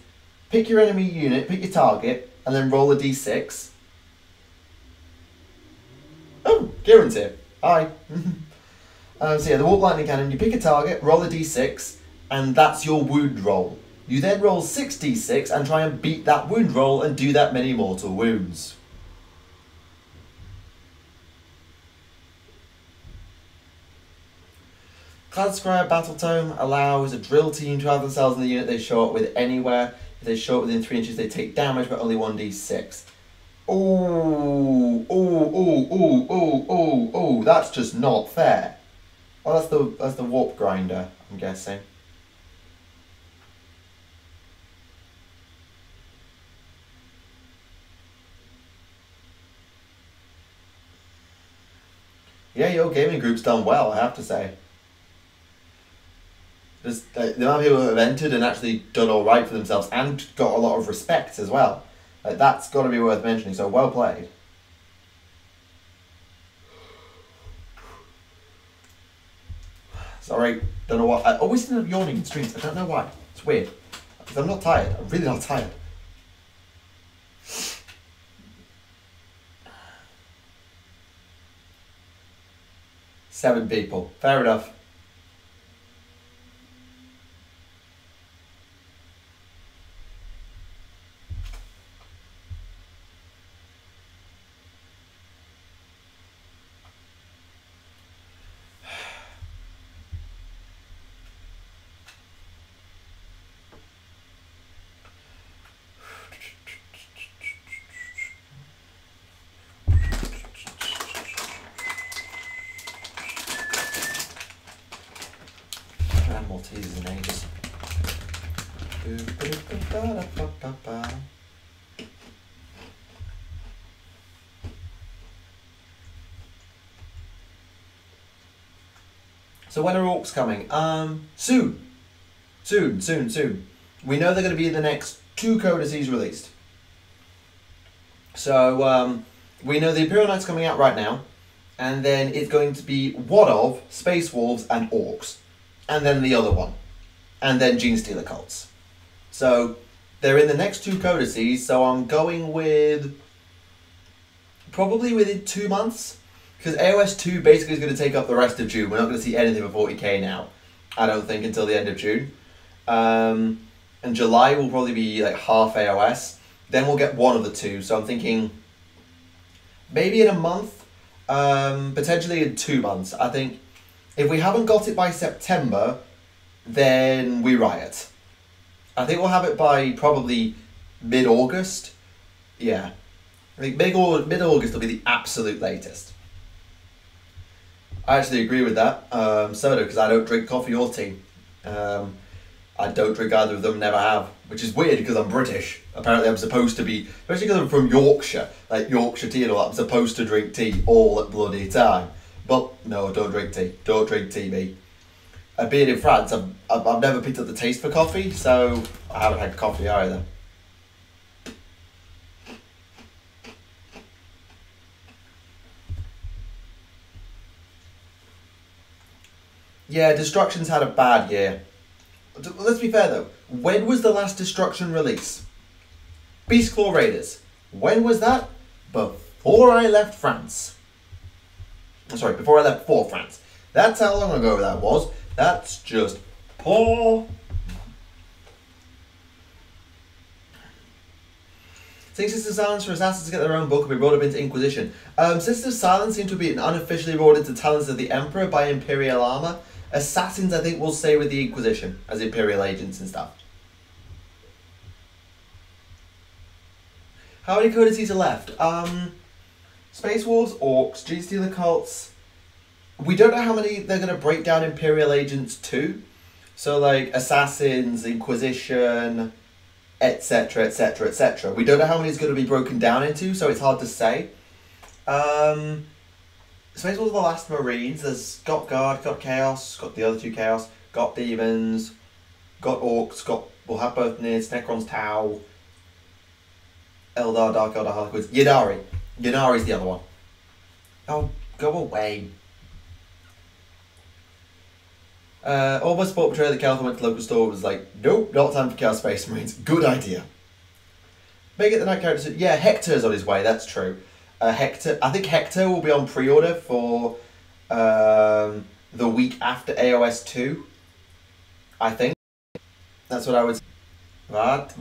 pick your enemy unit, pick your target, and then roll a d6. Oh, Kieran's here. Hi. So yeah, the warp lightning cannon, you pick a target, roll a d6, and that's your wound roll. You then roll 6d6 and try and beat that wound roll and do that many mortal wounds. Clad Scryer Battle Tome allows a drill team to have themselves in the unit they show up with anywhere. If they show up within 3 inches, they take damage, but only 1d6. Oh, that's just not fair. Oh, that's the warp grinder, I'm guessing. Yeah, your gaming group's done well, I have to say. Just the amount of people that have entered and actually done all right for themselves and got a lot of respect as well. Like, that's got to be worth mentioning. So well played. Sorry, don't know what. I always end up yawning in streams. I don't know why. It's weird. Because I'm not tired. I'm really not tired. Seven people. Fair enough. Maltesers in ages. So when are orcs coming? Soon. Soon. We know they're going to be the next 2 codices released. So we know the Imperial Knight's coming out right now, and then it's going to be one of Space Wolves and Orcs, and then the other one, and then Genestealer Cults. So they're in the next 2 codices, so I'm going with probably within 2 months, because AoS 2 basically is going to take up the rest of June. We're not going to see anything for 40k now, I don't think, until the end of June. And July will probably be like half AoS. Then we'll get one of the 2, so I'm thinking maybe in a month, potentially in 2 months. I think if we haven't got it by September, then we riot. I think we'll have it by probably mid-August. Yeah. I think mid-August will be the absolute latest. I actually agree with that. Soda, because I don't drink coffee or tea. I don't drink either of them, never have. Which is weird because I'm British. Apparently I'm supposed to be, especially because I'm from Yorkshire, like Yorkshire tea and all that, I'm supposed to drink tea all the bloody time. But no, don't drink tea. Don't drink tea, mate. Being in France, I've never picked up the taste for coffee, so I haven't had coffee either. Yeah, Destruction's had a bad year. Let's be fair though. When was the last Destruction release? Beast Claw Raiders. When was that? Before I left France. Sorry, before I left for France. That's how long ago that was. That's just poor. Think Sisters of Silence for Assassins to get their own book and be brought up into Inquisition. Sisters of Silence seem to be unofficially brought into Talons of the Emperor by Imperial Armor. Assassins, I think, will stay with the Inquisition as Imperial agents and stuff. How many codices are left? Space Wolves, Orcs, G-Stealer Cults. We don't know how many they're going to break down Imperial agents to. So, like, Assassins, Inquisition, etc, etc, etc. We don't know how many it's going to be broken down into, so it's hard to say. Space Wolves are the last Marines. There's got Guard, got Chaos, got the other two Chaos, got Demons, got Orcs, we'll have both Nids, Necrons, Tau, Eldar, Dark Eldar, Harlequins, Yadari. Yadari's the other one. Oh, go away. Almost bought Betrayal that Calvin went to local store was like, nope, not time for Chaos Space Marines. Good idea. Make it the night character. Yeah, Hector's on his way, that's true. Hector, I think Hector will be on pre-order for the week after AoS 2. I think. That's what I would say. What?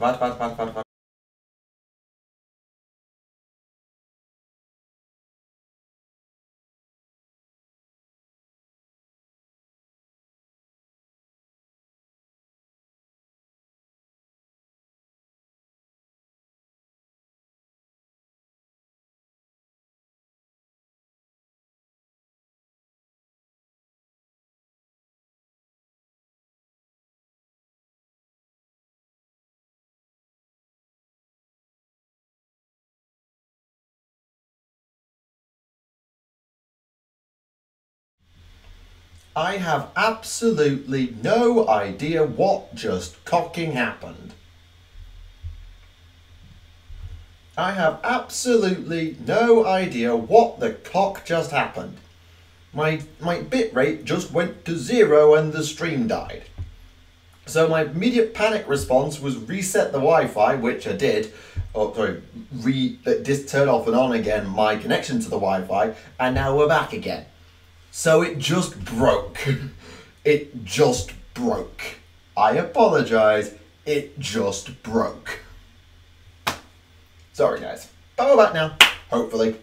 I have absolutely no idea what just cocking happened. I have absolutely no idea what the cock just happened. My bitrate just went to 0 and the stream died. So my immediate panic response was reset the Wi-Fi, which I did. Oh, sorry, just turn off and on again my connection to the Wi-Fi, and now we're back again. So it just broke. It just broke. I apologise. It just broke. Sorry guys. But we're back now. Hopefully.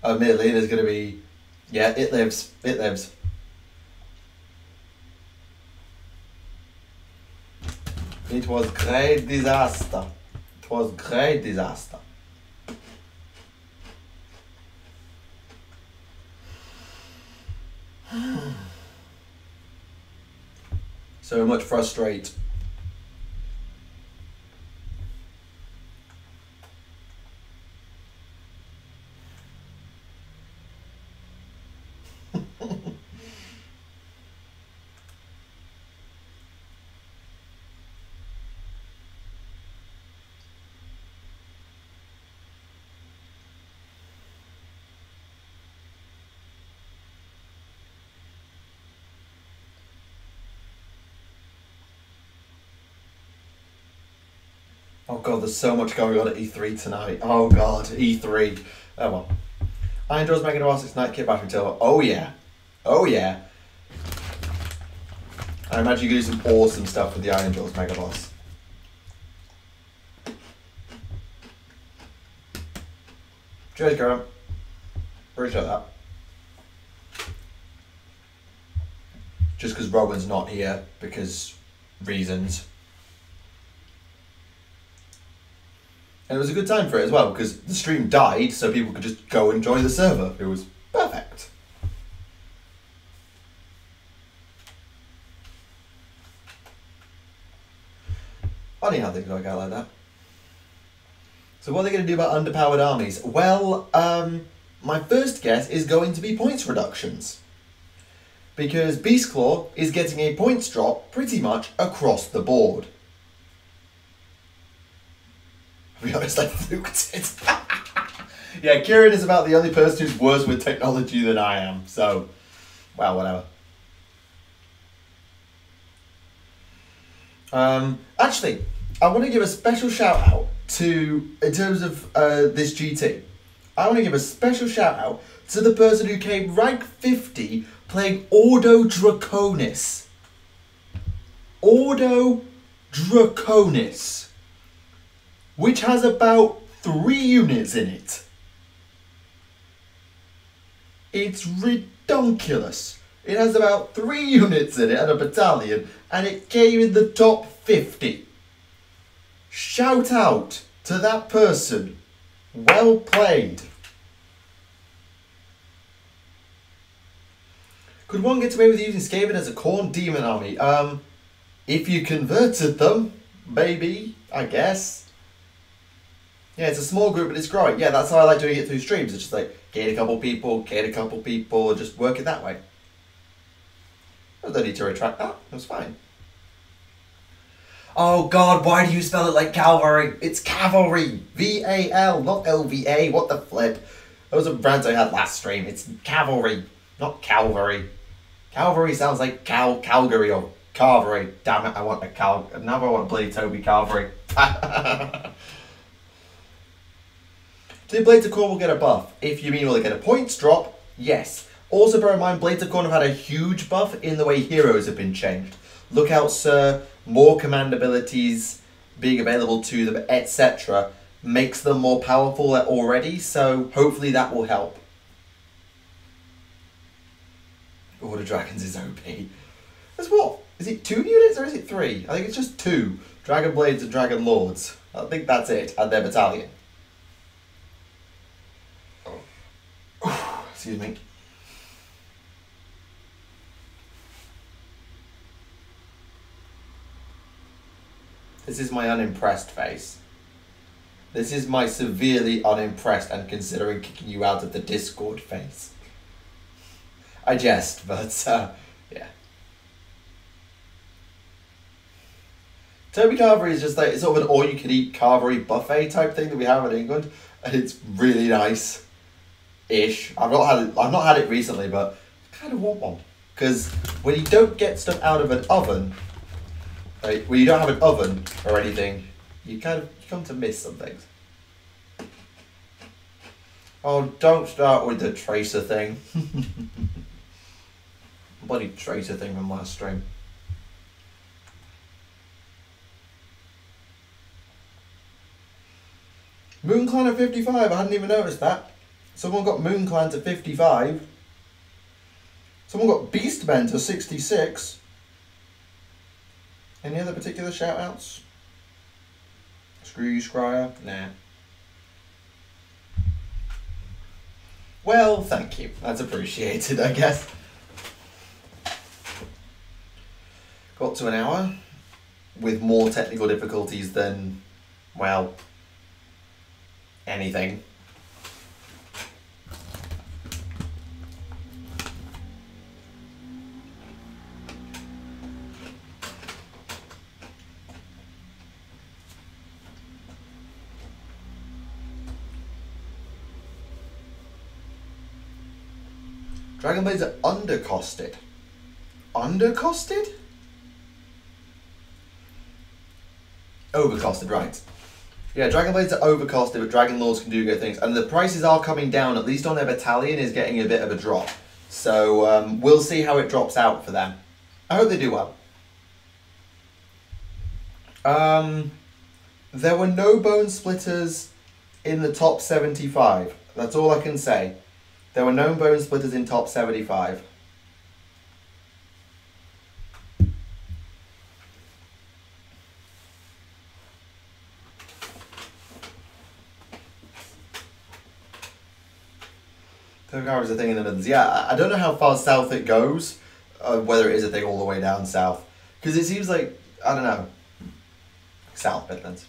Admittedly, there's going to be... Yeah, it lives. It lives. It was great disaster. It was great disaster. So much frustrate. Oh god, there's so much going on at E3 tonight. Oh god, E3. Oh well. Iron Jaws Mega Noir 6 Night Kit Battery Turbo. Oh yeah. Oh yeah. I imagine you can do some awesome stuff with the Iron Jaws Mega Boss. Cheers, Karen. Appreciate that. Just because Rowan's not here, because reasons. And it was a good time for it as well, because the stream died, so people could just go and join the server. It was perfect. Funny how things work out like that. So what are they going to do about underpowered armies? Well, my first guess is going to be points reductions. Because Beastclaw is getting a points drop pretty much across the board. To be honest, I fluked it. Yeah, Kieran is about the only person who's worse with technology than I am. So, well, whatever. Actually, I want to give a special shout out to, in terms of this GT, I want to give a special shout out to the person who came rank 50 playing Ordo Draconis. Ordo Draconis, which has about 3 units in it. It's ridiculous. It has about 3 units in it and a battalion, and it came in the top 50. Shout out to that person. Well played. Could one get away with using Skaven as a Khorne demon army? If you converted them, maybe, I guess. Yeah, it's a small group, but it's growing. Yeah, that's how I like doing it through streams. It's just like, get a couple people, just work it that way. I don't need to retract that. That's fine. Oh God, why do you spell it like cavalry? It's cavalry. V-A-L, not L-V-A. What the flip? That was a rant I had last stream. It's cavalry, not Calvary. Calvary sounds like Calgary or Carvery. Damn it, I want a now I want to play Toby Carvery. Do Blades of Khorne will get a buff? If you mean will they get a points drop, yes. Also bear in mind, Blades of Khorne have had a huge buff in the way heroes have been changed. Look out, sir. More command abilities being available to them, etc. makes them more powerful already, so hopefully that will help. Order Dragons is OP. There's what? Is it 2 units or is it 3? I think it's just 2. Dragon Blades and Dragon Lords. I think that's it, and their battalion. Excuse me. This is my unimpressed face. This is my severely unimpressed and considering kicking you out of the Discord face. I jest, but yeah. Toby Carvery is just like, it's sort of an all-you-can-eat Carvery buffet type thing that we have in England, and it's really nice-ish. I've not had it recently, but I kind of want one, because when you don't get stuff out of an oven, like when you don't have an oven or anything, you come to miss some things. Oh, don't start with the tracer thing. Bloody tracer thing from last stream. Moon Clan at 55, I hadn't even noticed that. Someone got Moon Clan to 55. Someone got Beastmen to 66. Any other particular shout outs? Screw you, Scryer? Nah. Well, thank you. That's appreciated, I guess. Got to an hour with more technical difficulties than, well, anything. Dragon Blades are undercosted. Undercosted? Overcosted, right. Yeah, Dragon Blades are overcosted, but Dragon Lords can do good things. And the prices are coming down, at least on their battalion is getting a bit of a drop. So we'll see how it drops out for them. I hope they do well. There were no bone splitters in the top 75. That's all I can say. There were no bone splitters in top 75. Toby Cavalry is a thing in the Midlands. Yeah, I don't know how far south it goes, whether it is a thing all the way down south. Because it seems like, I don't know, South Midlands.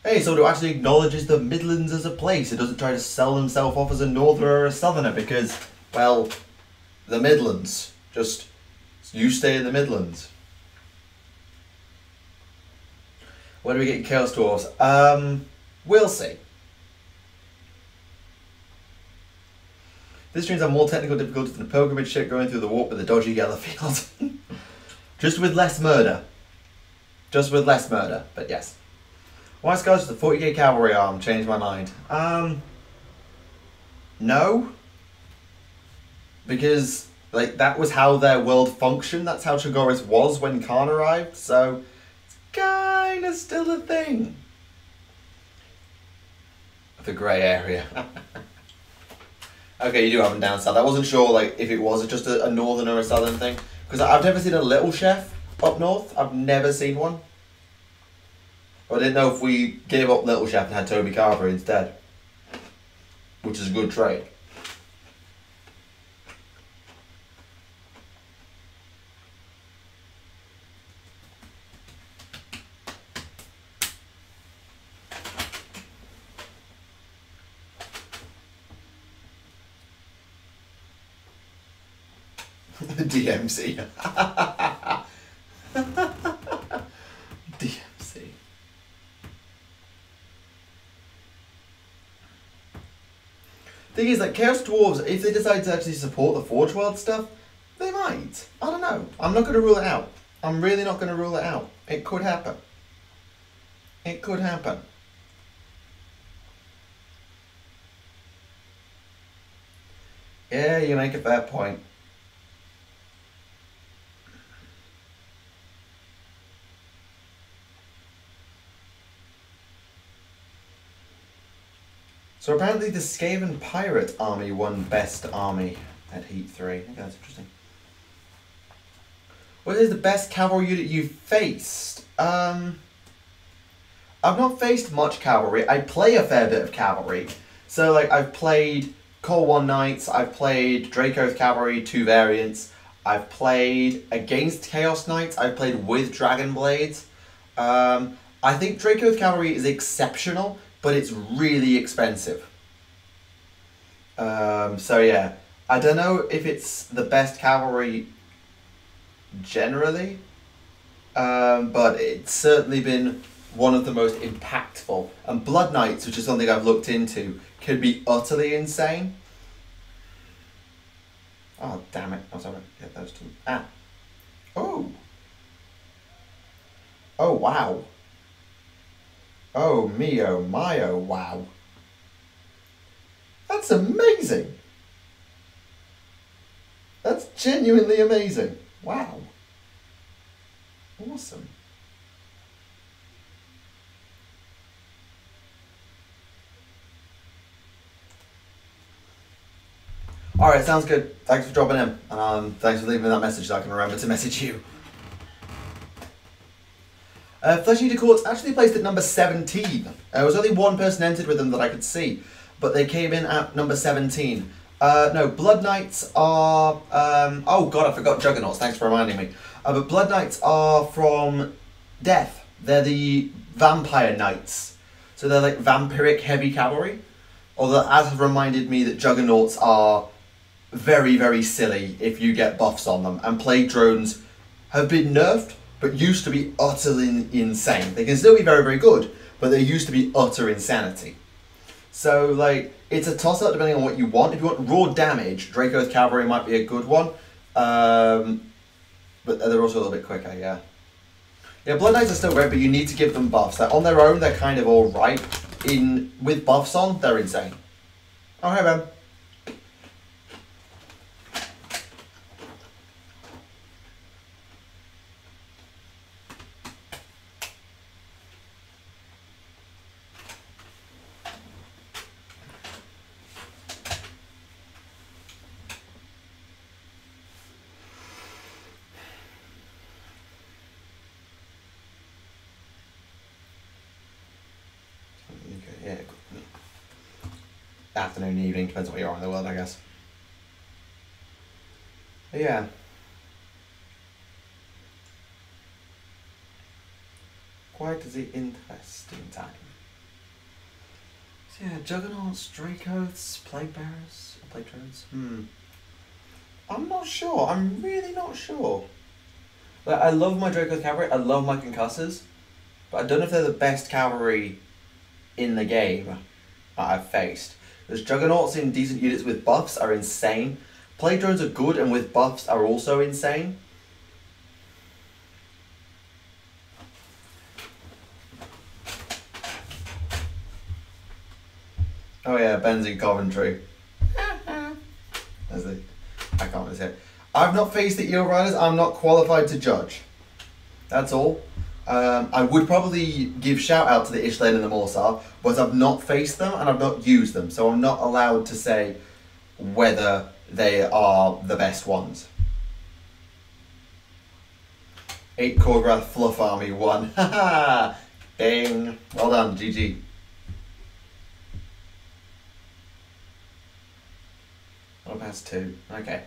Hey, so it actually acknowledges the Midlands as a place. It doesn't try to sell himself off as a northerner or a southerner because, well, the Midlands. Just, you stay in the Midlands. When are we getting Chaos Dwarves? We'll see. This streams have more technical difficulties than a pilgrimage ship going through the warp with a dodgy yellow field. Just with less murder. Just with less murder, but yes. Why Scars with the 40k cavalry arm? Changed my mind. No. Because, like, that was how their world functioned. That's how Cho'Garis was when Khan arrived. So, it's kind of still a thing. The grey area. Okay, you do have them down south. I wasn't sure, like, if it was just a northern or a southern thing. Because I've never seen a little chef up north. I've never seen one. I didn't know if we gave up Little Chef and had Toby Carver instead. Which is a good trade. DMC. DMC. Thing is, like, Chaos Dwarves, if they decide to actually support the Forge World stuff, they might. I don't know. I'm not going to rule it out. I'm really not going to rule it out. It could happen. It could happen. Yeah, you make a fair point. So apparently the Skaven Pirate Army won Best Army at Heat 3. I think that's interesting. What is the best cavalry unit you've faced? I've not faced much cavalry. I play a fair bit of cavalry. So, like, I've played Core 1 Knights, I've played Draco's Cavalry, 2 variants. I've played against Chaos Knights, I've played with Dragon Blades. I think Draco's Cavalry is exceptional, but it's really expensive. So yeah, I don't know if it's the best cavalry generally, but it's certainly been one of the most impactful. And Blood Knights, which is something I've looked into, could be utterly insane. Oh, damn it. I was going to get those two. Ah. Oh. Oh, wow. Oh, me, oh, my, oh, wow. That's amazing. That's genuinely amazing. Wow. Awesome. Alright, sounds good. Thanks for dropping in. And thanks for leaving that message so I can remember to message you. Flesh Eater Courts actually placed at number 17. There was only one person entered with them that I could see, but they came in at number 17. No, Blood Knights are... oh god, I forgot Juggernauts, thanks for reminding me. But Blood Knights are from Death. They're the Vampire Knights. So they're like vampiric heavy cavalry. Although that has reminded me that Juggernauts are very, very silly if you get buffs on them. And Plague Drones have been nerfed, but used to be utterly insane. They can still be very, very good, but they used to be utter insanity. So, like, it's a toss-up depending on what you want. If you want raw damage, Draco's Cavalry might be a good one. But they're also a little bit quicker, yeah. Yeah, Blood Knights are still great, but you need to give them buffs. On their own, they're kind of alright. With buffs on, they're insane. Oh, hey, man. afternoon, evening, depends on where you are in the world, I guess. But yeah. Quite the interesting time. So yeah, Juggernauts, Dracoths, Plague Bearers, Plague Drones. I'm not sure. I'm really not sure. Like, I love my Dracoth cavalry. I love my concussors, but I don't know if they're the best cavalry in the game that I've faced. There's Juggernauts in decent units with buffs are insane. Plague Drones are good and with buffs are also insane. Oh yeah, Ben's in Coventry. That's it. I can't really say it. I've not faced the Eel Riders. I'm not qualified to judge. That's all. I would probably give shout out to the Ishlain and the Morsar, but I've not faced them and I've not used them, so I'm not allowed to say whether they are the best ones. 8 Korgrath Fluff Army 1. Haha! Bing! Well done, GG. What past 2? Okay.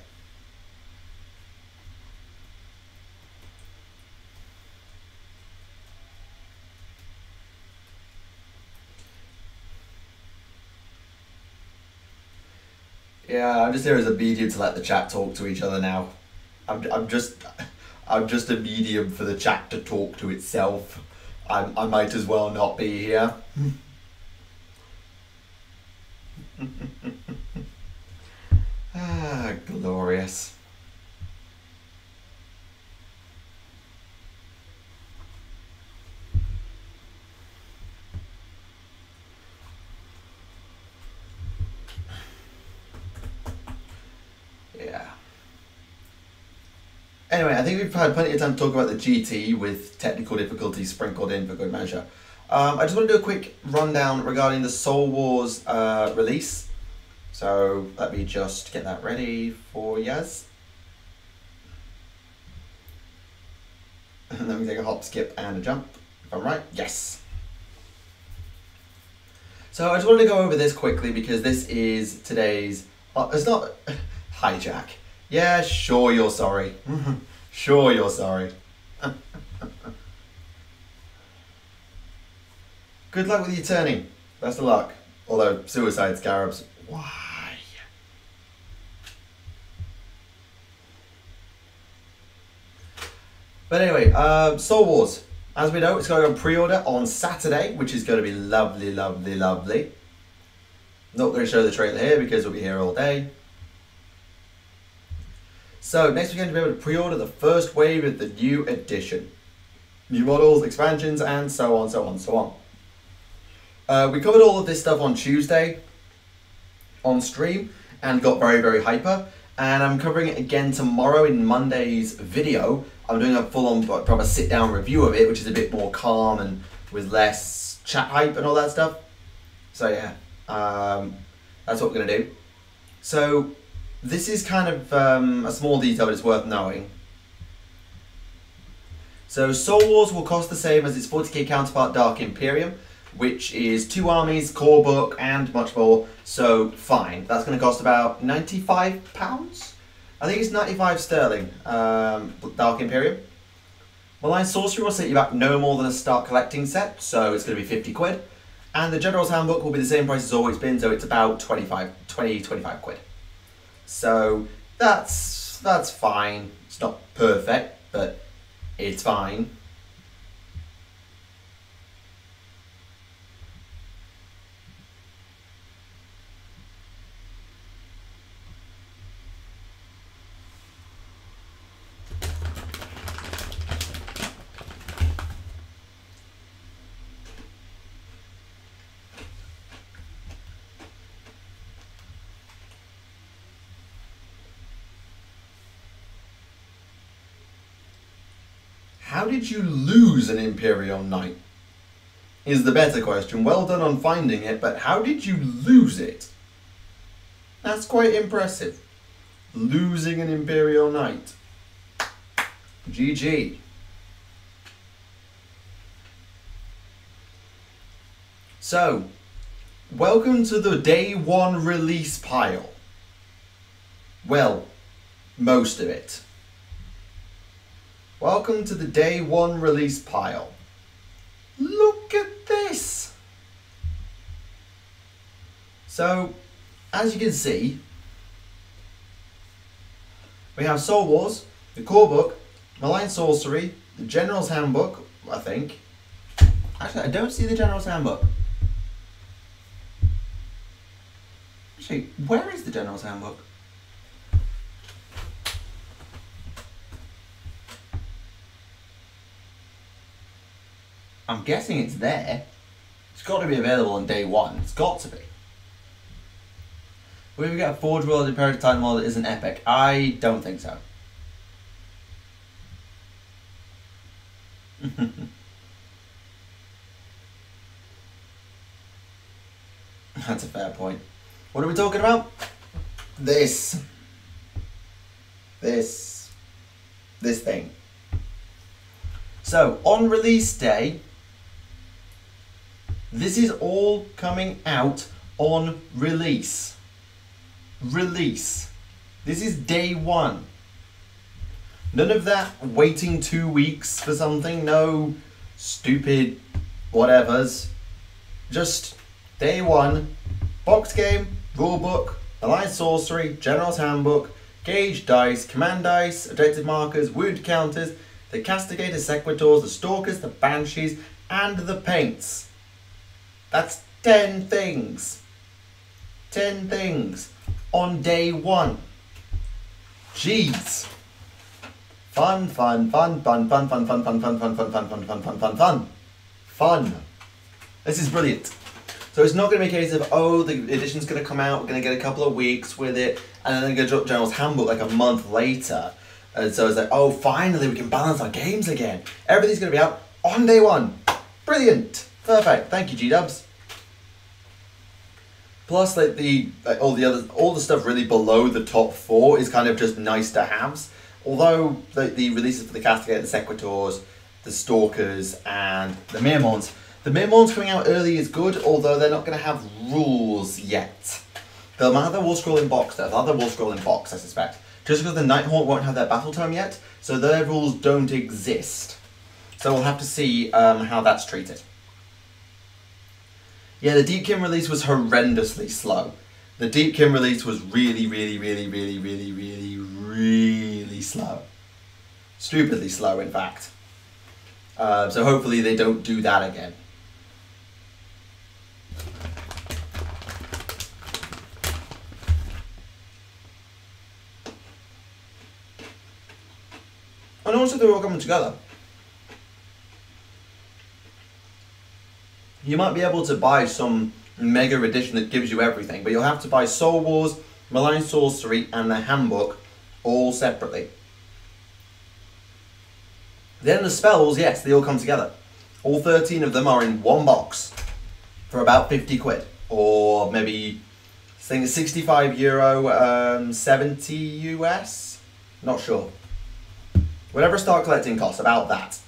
Yeah, I'm just here as a medium to let the chat talk to each other now. I'm just a medium for the chat to talk to itself. I might as well not be here. Ah, glorious. Yeah. Anyway, I think we've had plenty of time to talk about the GT with technical difficulties sprinkled in for good measure. I just want to do a quick rundown regarding the Soul Wars release. So let me just get that ready for Yaz. And then we take a hop, skip, and a jump. If I'm right, yes. So I just wanted to go over this quickly because this is today's. It's not hijack. Yeah, sure you're sorry. Sure you're sorry. Good luck with your turning. Best of luck. Although suicide scarabs. Why? But anyway, Soul Wars. As we know, it's going on pre-order on Saturday, which is going to be lovely, lovely, lovely. Not going to show the trailer here because we'll be here all day. So next we're going to be able to pre-order the first wave of the new edition. New models, expansions, and so on, so on, so on. We covered all of this stuff on Tuesday on stream and got very, very hyper. And I'm covering it again tomorrow in Monday's video. I'm doing a full-on proper sit-down review of it, which is a bit more calm and with less chat hype and all that stuff. So yeah, that's what we're going to do. So this is kind of a small detail, but it's worth knowing. So Soul Wars will cost the same as its 40k counterpart Dark Imperium, which is 2 armies, core book, and much more. So fine, that's going to cost about £95. I think it's 95 sterling, Dark Imperium. Malign Sorcery will set you back no more than a start collecting set, so it's going to be 50 quid. And the General's Handbook will be the same price as always been, so it's about 25 quid. So that's fine. It's not perfect, but it's fine. How did you lose an Imperial Knight? Is the better question. Well done on finding it, but how did you lose it? That's quite impressive. Losing an Imperial Knight. GG. So, welcome to the day one release pile. Well, most of it. Welcome to the day one release pile. Look at this. So, as you can see, we have Soul Wars, the core book, Malign Sorcery, the General's Handbook, I think. Actually, I don't see the General's Handbook. Actually, where is the General's Handbook? I'm guessing it's there. It's got to be available on day one. It's got to be. Will we get a Forge World Imperative Titan model that isn't epic? I don't think so. That's a fair point. What are we talking about? This thing. So, on release day, this is all coming out on release. Release. This is day one. None of that waiting 2 weeks for something. No stupid whatevers. Just day one. Box game, rulebook, Alliance Sorcery, General's Handbook, Gauge dice, command dice, objective markers, wound counters, the Castigator Sequitors, the Stalkers, the Banshees, and the Paints. That's 10 things. 10 things on day one. Jeez. Fun, fun, fun, fun, fun, fun, fun, fun, fun, fun, fun, fun, fun, fun, fun, fun, fun. Fun. This is brilliant. So it's not going to be a case of, oh, the edition's going to come out, we're going to get a couple of weeks with it, and then they're going to drop General's Handbook like a month later. And so it's like, oh, finally we can balance our games again. Everything's going to be out on day one. Brilliant. Perfect. Thank you, G-Dubs. Plus, like all the stuff really below the top 4 is kind of just nice to haves. Although the releases for the Castigator, the Sequitors, the Stalkers, and the Mirmons. The Mirmons coming out early is good, although they're not going to have rules yet. They'll have their War Scroll in box, they'll have their War Scroll in box, I suspect. Just because the Nighthawk won't have their battle tome yet, so their rules don't exist. So we'll have to see how that's treated. Yeah, the Deepkin release was horrendously slow. The Deepkin release was really slow. Stupidly slow, in fact. So hopefully they don't do that again. And also they're all coming together. You might be able to buy some mega edition that gives you everything, but you'll have to buy Soul Wars, Malign Sorcery, and the Handbook all separately. Then the spells, yes, they all come together. All 13 of them are in one box for about 50 quid, or maybe I think it's 65 euro, 70 US, not sure. Whatever start collecting costs, about that.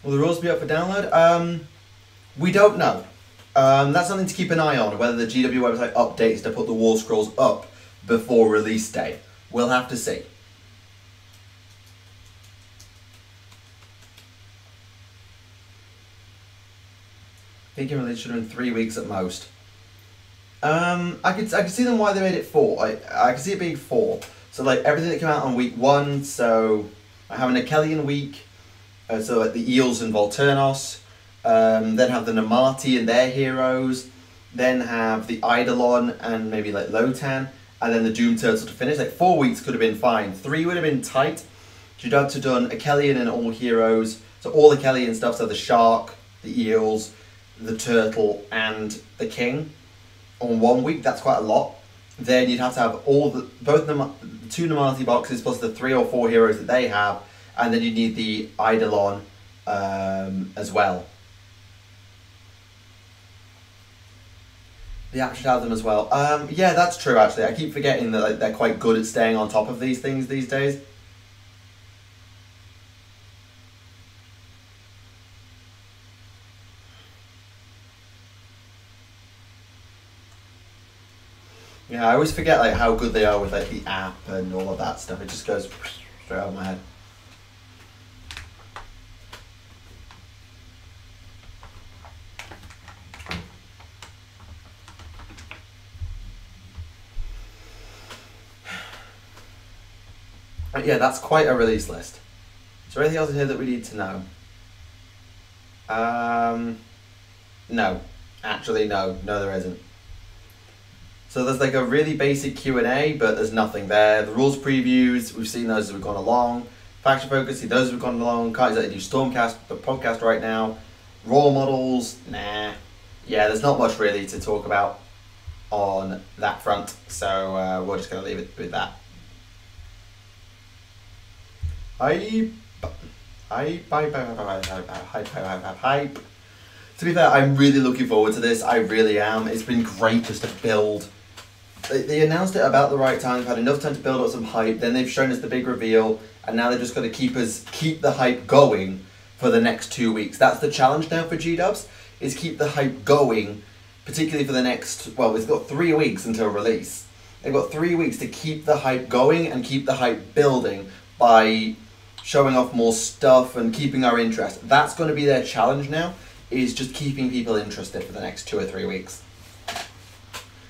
Will the rules be up for download? We don't know. That's something to keep an eye on, whether the GW website updates to put the War Scrolls up before release day. We'll have to see. I think it really should have been 3 weeks at most. I could see them why they made it 4. I could see it being 4. So like everything that came out on week 1, so I have an Achelian week, so like the Eels and Volturnos, then have the Namati and their heroes, then have the Eidolon and maybe like Lotan, and then the Doom Turtle to finish. Like 4 weeks could have been fine. 3 would have been tight. You'd have to done Achelian and all heroes, so all Achelian stuff, so the Shark, the Eels, the Turtle, and the King on 1 week. That's quite a lot. Then you'd have to have both the 2 Namati boxes plus the 3 or 4 heroes that they have, and then you need the Eidolon as well. The app should have them as well. Yeah, that's true actually. I keep forgetting that like, they're quite good at staying on top of these things these days. Yeah, I always forget like how good they are with like the app and all of that stuff. It just goes straight out of my head. But yeah, that's quite a release list. Is there anything else in here that we need to know? No. Actually, no. No, there isn't. So there's like a really basic Q&A, but there's nothing there. The rules previews, we've seen those as we've gone along. Faction focus, see those as we've gone along. Can't exactly do Stormcast, the podcast right now. Role models, nah. Yeah, there's not much really to talk about on that front, so we're just going to leave it with that. Hype. To be fair, I'm really looking forward to this. I really am. It's been great just to build. They announced it about the right time. They've had enough time to build up some hype. Then they've shown us the big reveal, and now they've just got to keep the hype going for the next 2 weeks. That's the challenge now for G-Dubs, is keep the hype going, particularly for the next. Well, it's got 3 weeks until release. They've got 3 weeks to keep the hype going and keep the hype building by showing off more stuff and keeping our interest. That's going to be their challenge now, is just keeping people interested for the next 2 or 3 weeks.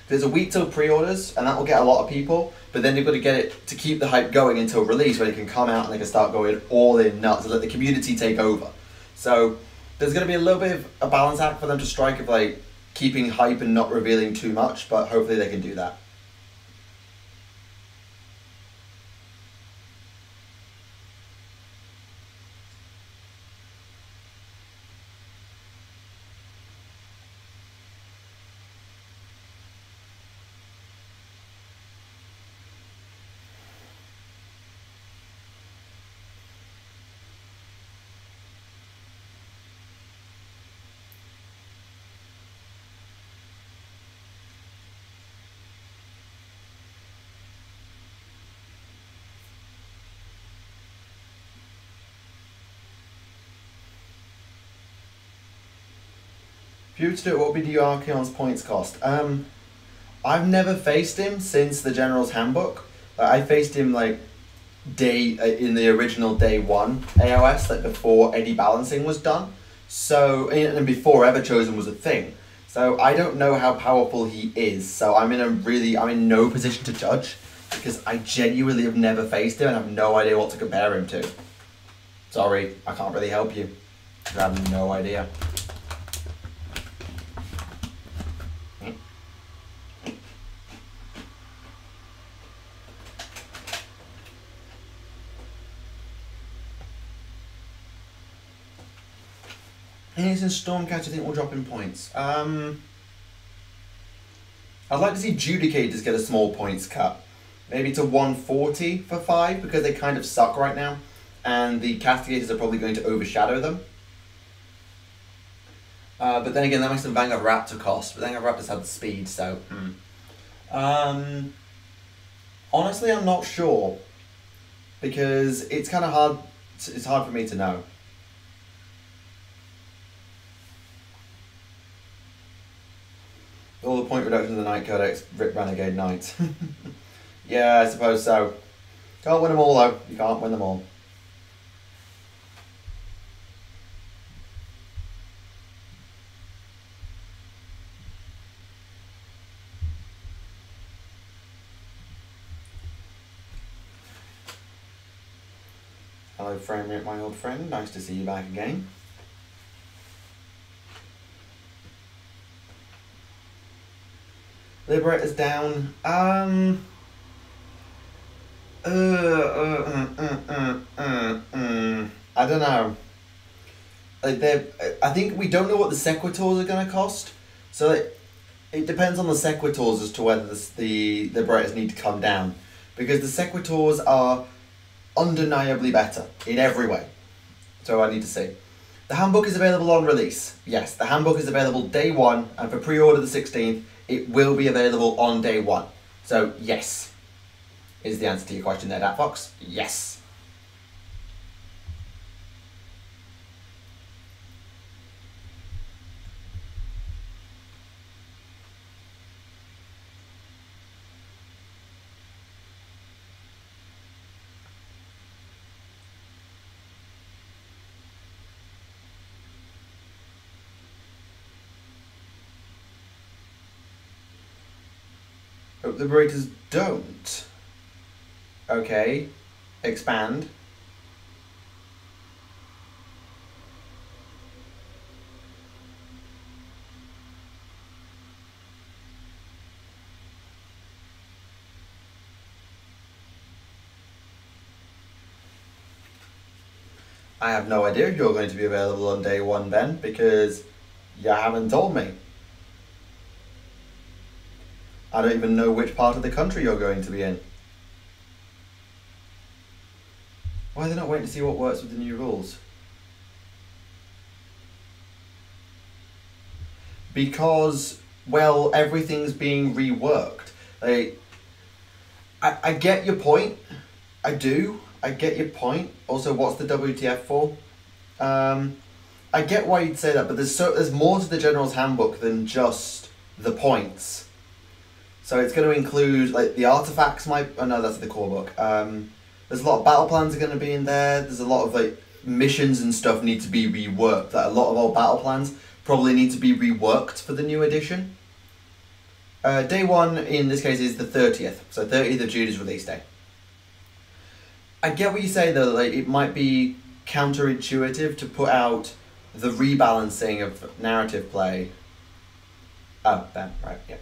There's a week till pre-orders, and that will get a lot of people, but then they've got to get it to keep the hype going until release, where they can come out and they can start going all in nuts and let the community take over. So there's going to be a little bit of a balance act for them to strike of like keeping hype and not revealing too much, but hopefully they can do that. If you were to do it, what would be the Archeon's points cost? I've never faced him since the General's Handbook. I faced him like in the original day 1 AoS, like before any balancing was done. So, and before Ever Chosen was a thing. So I don't know how powerful he is. So I'm in no position to judge, because I genuinely have never faced him and have no idea what to compare him to. Sorry, I can't really help you. I have no idea. Anything Stormcatcher I think will drop in points. I'd like to see Judicators get a small points cut. Maybe to 140 for 5, because they kind of suck right now. And the Castigators are probably going to overshadow them. But then again, that makes them Vanguard Raptor cost. But Vanguard Raptors have the speed, so... honestly, I'm not sure. Because it's kind of hard... It's hard for me to know. All the point reduction in the Knight Codex, Rip Renegade Knight. Yeah, I suppose so. Can't win them all though. You can't win them all. Hello Framerate, my old friend. Nice to see you back again. Liberator's down. I don't know. Like I think we don't know what the Sequitors are going to cost, so it depends on the Sequitors as to whether the Liberators need to come down, because the Sequitors are undeniably better in every way. So I need to see. The handbook is available on release. Yes, the handbook is available day 1, and for pre-order the 16th. It will be available on day 1. So, yes, is the answer to your question there, Dat Fox. Yes. Liberators don't. Okay. Expand. I have no idea if you're going to be available on day one, Ben, because you haven't told me. I don't even know which part of the country you're going to be in. Why are they not waiting to see what works with the new rules? Because, well, everything's being reworked. I get your point. I do. I get your point. Also, what's the WTF for? I get why you'd say that, but there's more to the General's Handbook than just the points. So it's going to include, like, the artifacts oh no, that's the core book. There's a lot of battle plans are going to be in there. There's a lot of, like, missions and stuff need to be reworked. Like, a lot of old battle plans probably need to be reworked for the new edition. Day one, in this case, is the 30th. So 30th of June is release day. I get what you say, though. Like, it might be counterintuitive to put out the rebalancing of narrative play. Oh, damn, right, yeah.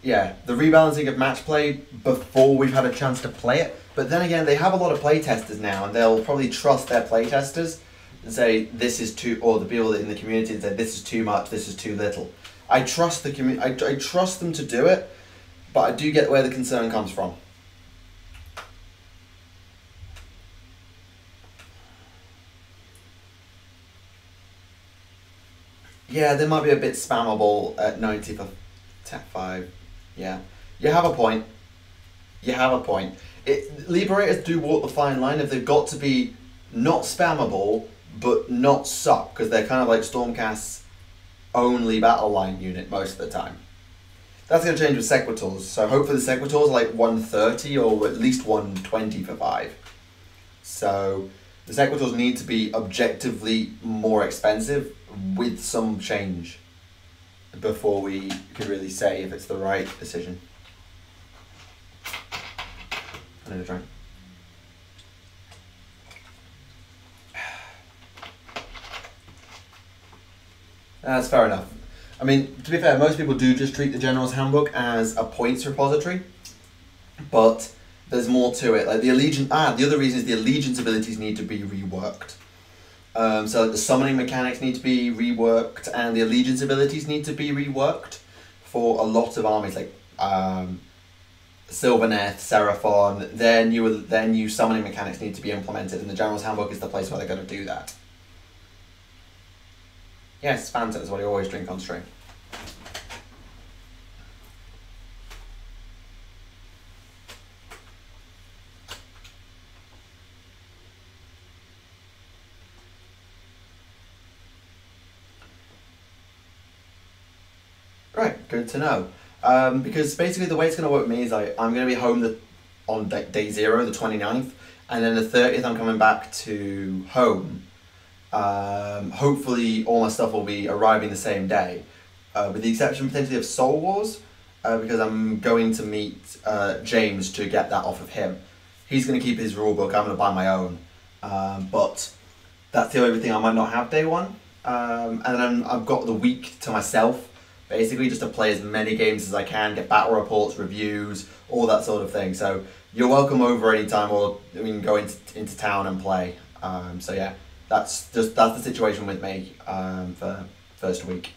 Yeah, the rebalancing of match play before we've had a chance to play it. But then again, they have a lot of play testers now, and they'll probably trust their play testers and say this is too, or the people in the community and say this is too much, this is too little. I trust the community. I trust them to do it, but I do get where the concern comes from. Yeah, they might be a bit spammable at 90 for Tech 5. Yeah, you have a point. You have a point. Liberators do walk the fine line if they've got to be not spammable, but not suck, because they're kind of like Stormcast's only battle line unit most of the time. That's going to change with Sequitors, so hopefully the Sequitors are like 130 or at least 120 for 5. So the Sequitors need to be objectively more expensive with some change before we can really say if it's the right decision. I need a drink. That's fair enough. I mean, to be fair, most people do just treat the General's Handbook as a points repository, but there's more to it. Like the Allegiance, the other reason is the Allegiance abilities need to be reworked. So like the summoning mechanics need to be reworked, and the Allegiance abilities need to be reworked for a lot of armies, like Sylvaneth, Seraphon. Their new summoning mechanics need to be implemented, and the General's Handbook is the place where they're going to do that. Yes, Fanta is what I always drink on stream. Right, good to know. Because basically the way it's going to work with me is I'm going to be home on day 0, the 29th, and then the 30th I'm coming back to home. Hopefully all my stuff will be arriving the same day, with the exception potentially of Soul Wars, because I'm going to meet James to get that off of him. He's going to keep his rulebook, I'm going to buy my own, but that's the only thing I might not have day 1, and then I've got the week to myself, basically just to play as many games as I can, get battle reports, reviews, all that sort of thing. So you're welcome over anytime, or we can go into town and play. So yeah. That's the situation with me for first week.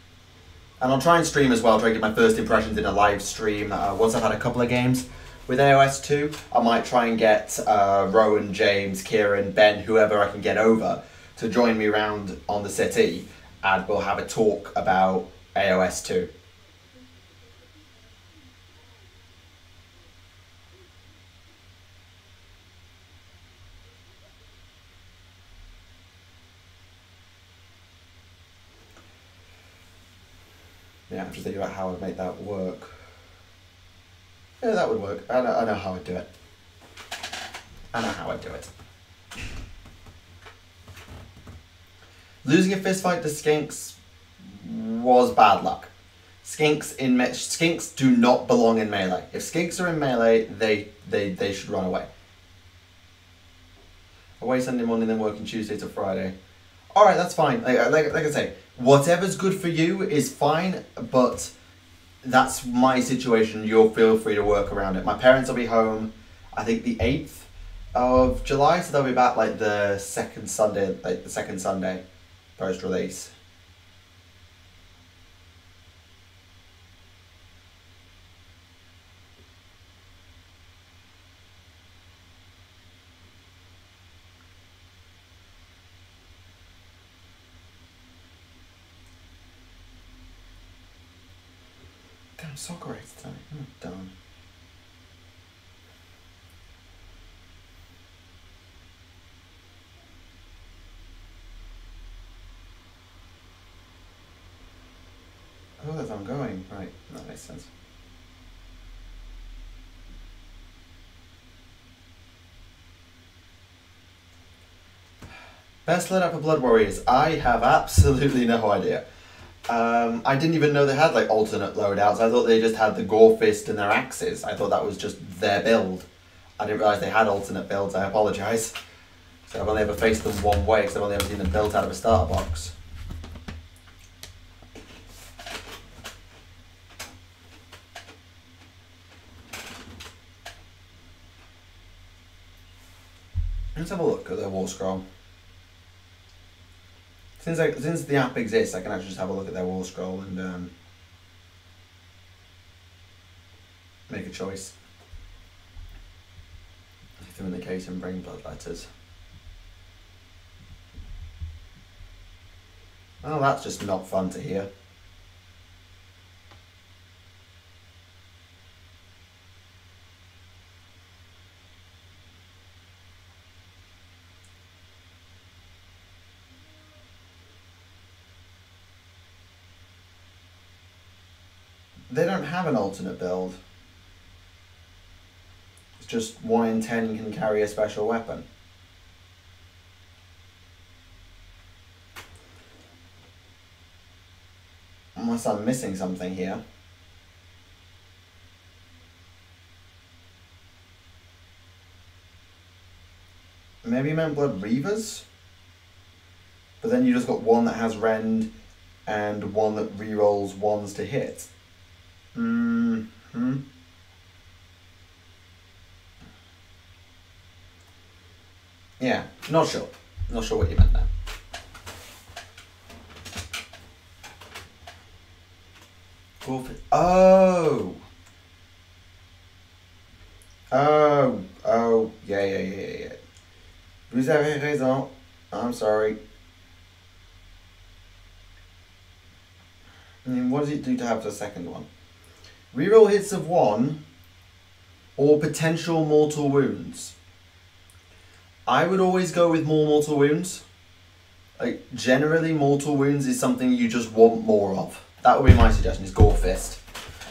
And I'll try and stream as well, try to get my first impressions in a live stream. Once I've had a couple of games with AoS 2, I might try and get Rowan, James, Kieran, Ben, whoever I can get over to join me around on the city, and we'll have a talk about AoS 2. Yeah, I'm just thinking about how I'd make that work. Yeah, that would work. I know how I'd do it. I know how I'd do it. Losing a fist fight to Skinks was bad luck. Skinks do not belong in melee. If skinks are in melee, they should run away. Away Sunday morning, then working Tuesday to Friday. All right, that's fine. Like I say, whatever's good for you is fine, but that's my situation. You'll feel free to work around it. My parents will be home, I think the 8th of July, so they'll be back like the second Sunday post release. Damn, soccer rates tonight. Oh, darn. Oh, that's ongoing. Right, that makes sense. Best loadout for Blood Warriors? I have absolutely no idea. I didn't even know they had like alternate loadouts. I thought they just had the Gore Fist and their axes. I thought that was just their build. I didn't realise they had alternate builds. I apologise. So I've only ever faced them one way because I've only ever seen them built out of a starter box. Let's have a look at their War Scroll. Since the app exists, I can actually just have a look at their War Scroll and make a choice. If they're in the case and bring blood letters. Oh, that's just not fun to hear. They don't have an alternate build. It's just 1 in 10 can carry a special weapon. Unless I'm missing something here. Maybe you meant Blood Reavers? But then you just got one that has rend and one that rerolls ones to hit. Yeah, not sure. Not sure what you meant there. Oh! Oh, yeah. Vous avez raison. I'm sorry. I mean, what does it do to have the second one? Reroll hits of 1 or potential mortal wounds. I would always go with more mortal wounds. Like, generally, mortal wounds is something you just want more of. That would be my suggestion, is Gore Fist.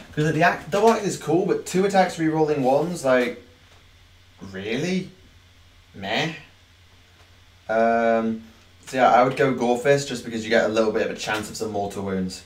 Because the double axe is cool, but 2 attacks rerolling 1s, like, really? Meh. So yeah, I would go Gore Fist just because you get a little bit of a chance of some mortal wounds.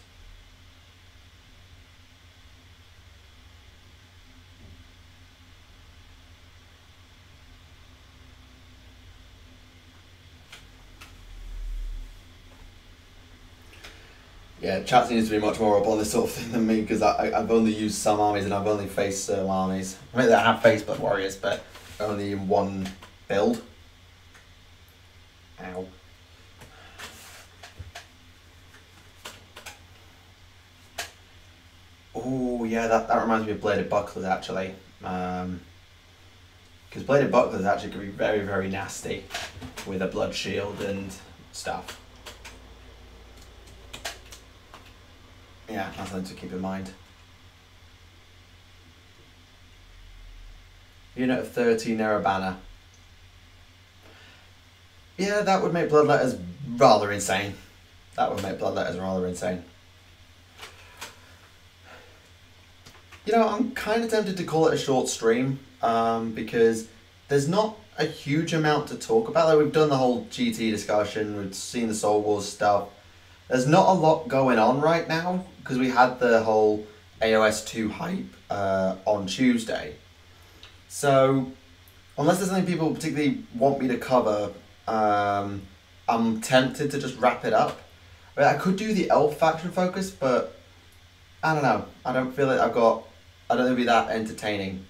Yeah, chat seems to be much more up on this sort of thing than me because I've only used some armies and I've only faced some armies. I mean, I have faced Blood Warriors, but only in one build. Ow. Oh, yeah, that reminds me of Bladed Bucklers, actually. Because Bladed Bucklers actually can be very, very nasty with a blood shield and stuff. Yeah, that's something to keep in mind. Unit of 13 Nerabana. Yeah, that would make blood letters rather insane. That would make blood letters rather insane. You know, I'm kind of tempted to call it a short stream because there's not a huge amount to talk about. Like, we've done the whole GT discussion, we've seen the Soul Wars stuff. There's not a lot going on right now because we had the whole AoS 2 hype on Tuesday. So, unless there's something people particularly want me to cover, I'm tempted to just wrap it up. I mean, I could do the elf faction focus, but I don't know. I don't feel like I don't think it'd be that entertaining.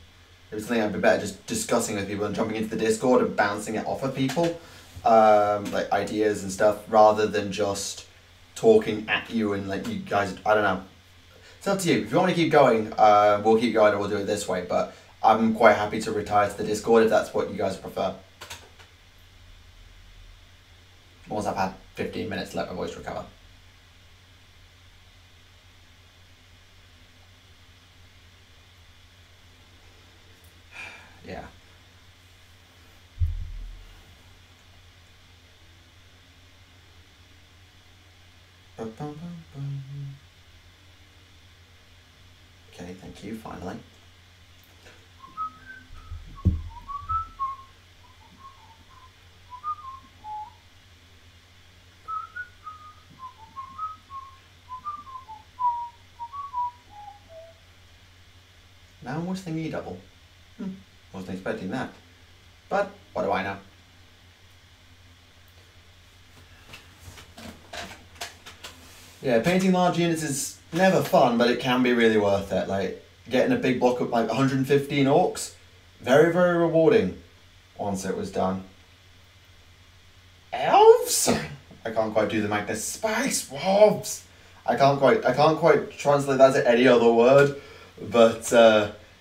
It was something I'd be better just discussing with people and jumping into the Discord and bouncing it off of people, like ideas and stuff, rather than just talking at you and like you guys. I don't know. It's up to you. If you want to keep going, we'll keep going and we'll do it this way. But I'm quite happy to retire to the Discord if that's what you guys prefer. Once I've had 15 minutes to let my voice recover. Yeah. Okay, thank you, finally. Now what's the knee double? Wasn't expecting that. But what do I know? Yeah, painting large units is never fun, but it can be really worth it. Like, getting a big block of like 115 orcs, very, very rewarding once it was done. Elves? I can't quite do the Magnus Spice Wolves. I can't quite translate that to any other word, but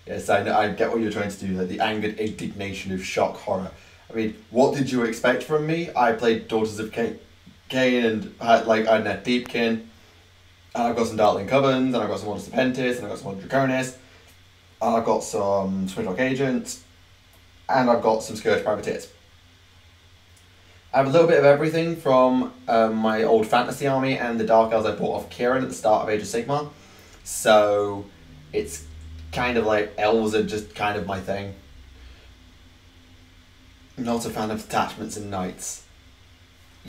yes, I get what you're trying to do, like the angered indignation of shock horror. I mean, what did you expect from me? I played Daughters of Cain and had like I had Deepkin, and I've got some Darkling Covens, and I've got some Orders of Pentis, and I've got some Draconis, and I've got some Swindlock Agents, and I've got some Scourge Privateers. I have a little bit of everything from my old fantasy army and the Dark Elves I bought off Kieran at the start of Age of Sigmar. So it's kind of like elves are just kind of my thing. I'm not a fan of detachments and knights.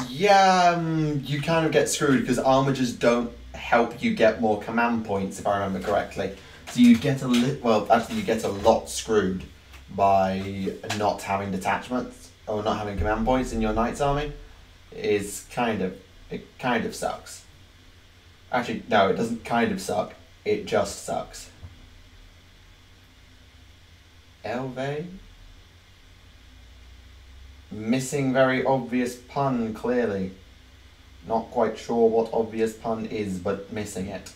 Yeah, you kind of get screwed because armigers don't help you get more command points, if I remember correctly. So you get you get a lot screwed by not having detachments or not having command points in your knight's army. It kind of sucks. Actually, no, it doesn't kind of suck. It just sucks. Elve? Missing very obvious pun, clearly. Not quite sure what obvious pun is, but missing it.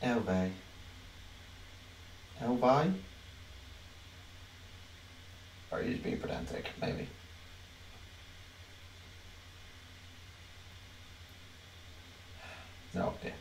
Elve. Elvi? Or are you just being pedantic? Maybe. No idea.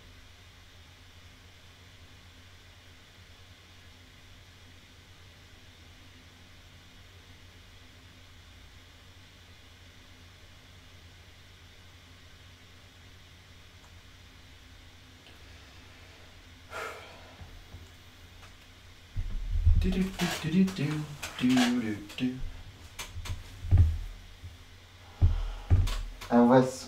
Elvis.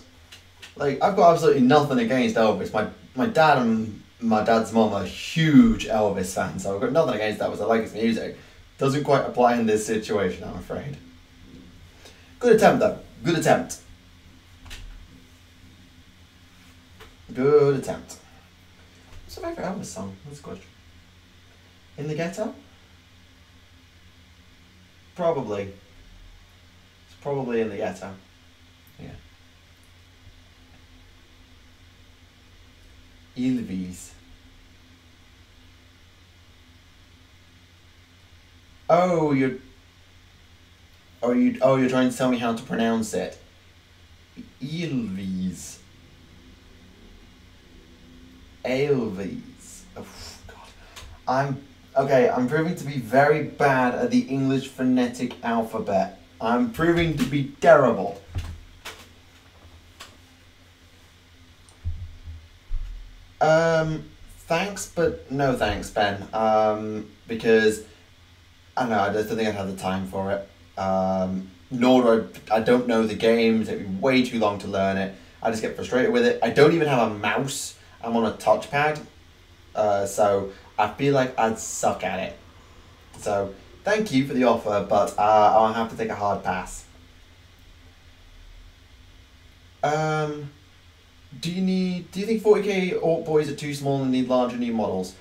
Like, I've got absolutely nothing against Elvis. My dad and my dad's mum are huge Elvis fans, so I've got nothing against Elvis. I like his music. Doesn't quite apply in this situation, I'm afraid. Good attempt, though. Good attempt. Good attempt. What's your favourite Elvis song? That's a question. In the Ghetto? Probably. It's probably In the Ghetto. Yeah. Ylvis. Oh, you're trying to tell me how to pronounce it. Ylvis. Ailvis. Oh God. I'm proving to be very bad at the English phonetic alphabet. I'm proving to be terrible. Thanks, but no thanks, Ben. Because I don't know, I just don't think I'd have the time for it. nor do I don't know the game. It takes me way too long to learn it. I just get frustrated with it. I don't even have a mouse. I'm on a touchpad, so I feel like I'd suck at it. So thank you for the offer, but I'll have to take a hard pass. Do you think 40k Orc boys are too small and need larger new models?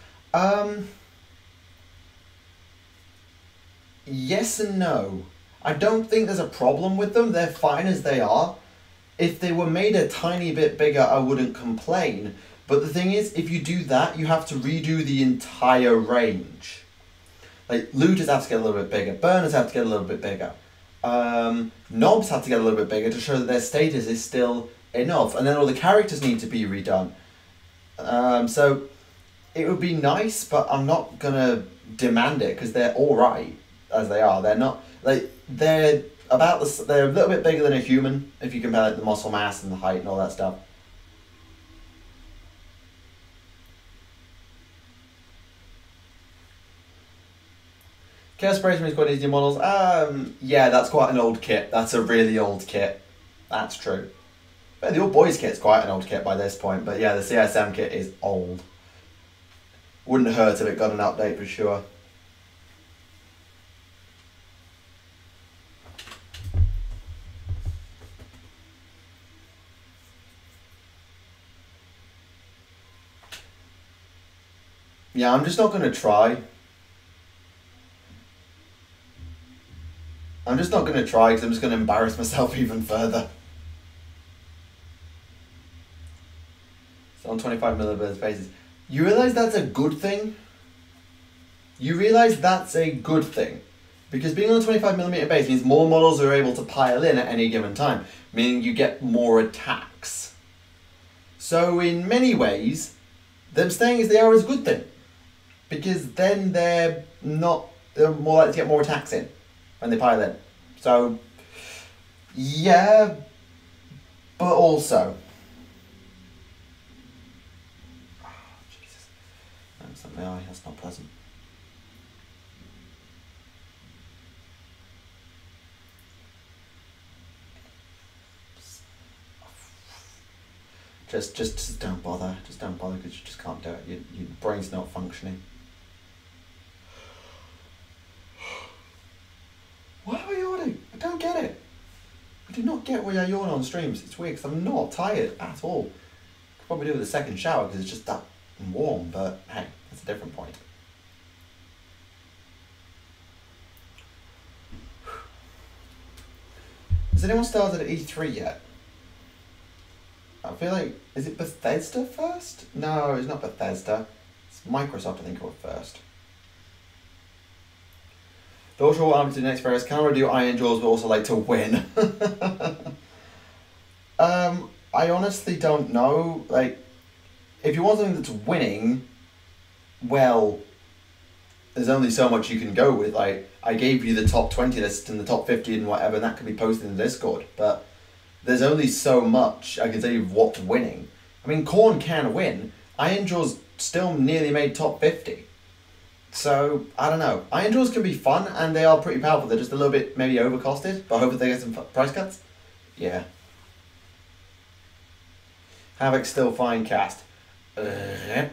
Yes and no. I don't think there's a problem with them. They're fine as they are. If they were made a tiny bit bigger, I wouldn't complain. But the thing is, if you do that, you have to redo the entire range. Like, looters have to get a little bit bigger. Burners have to get a little bit bigger. Knobs have to get a little bit bigger to show that their status is still enough. And then all the characters need to be redone. So, it would be nice, but I'm not going to demand it because they're alright as they are. They're not, like, they're a little bit bigger than a human if you compare like, the muscle mass and the height and all that stuff. Chaos Spaceman Squad needs new models. Yeah, that's quite an old kit. That's a really old kit. That's true. But the Old Boys kit's quite an old kit by this point. But yeah, the CSM kit is old. Wouldn't hurt if it got an update for sure. Yeah, I'm just not going to try. I'm just not going to try because I'm just going to embarrass myself even further. So on 25mm bases. You realise that's a good thing? You realise that's a good thing. Because being on a 25mm base means more models are able to pile in at any given time. Meaning you get more attacks. So in many ways, them staying as they are is a good thing. Because then they're more likely to get more attacks in when they pile in. So, yeah, but also. Oh, Jesus. That's not my eye, that's not pleasant. Just don't bother. Just don't bother because you just can't do it. Your brain's not functioning. Why am I yawning? I don't get it. I do not get why I yawn on streams. It's weird because I'm not tired at all. Could probably do with a second shower because it's just that warm, but hey, that's a different point. Has anyone started at E3 yet? I feel like, is it Bethesda first? No, it's not Bethesda. It's Microsoft, I think, were first. Those who want to do the next phase can already do Iron Jaws, but also like to win. I honestly don't know. Like, if you want something that's winning, well, there's only so much you can go with. Like, I gave you the top 20 list and the top 50 and whatever, and that can be posted in the Discord. But there's only so much I can tell you of what's winning. I mean, Korn can win. Iron Jaws still nearly made top 50. So, I don't know. Iron Jaws can be fun, and they are pretty powerful. They're just a little bit maybe overcosted, but hopefully they get some price cuts. Yeah. Havoc still fine cast. Rep.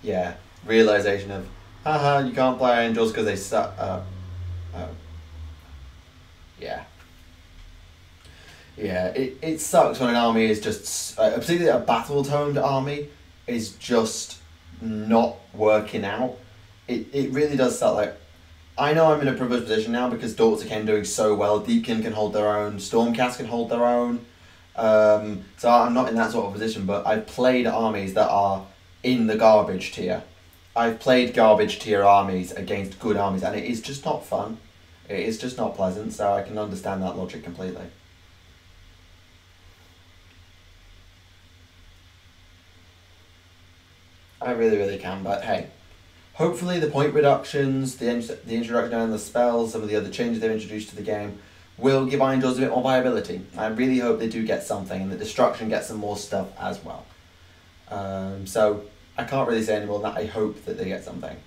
Yeah. Realization of, haha, you can't play Iron Jaws because they suck. Yeah. Yeah, it sucks when an army is just, particularly a battle-toned army, is just not working out. It really does suck. Like, I know I'm in a privileged position now because Daughter Ken doing so well. Deepkin can hold their own. Stormcast can hold their own. So I'm not in that sort of position, but I've played armies that are in the garbage tier. I've played garbage tier armies against good armies, and it is just not fun. It is just not pleasant, so I can understand that logic completely. I really, really can, but hey. Hopefully the point reductions, the introduction and the spells, some of the other changes they've introduced to the game will give Iron Jaws a bit more viability. I really hope they do get something, and that Destruction gets some more stuff as well. So I can't really say any more than that. I hope that they get something,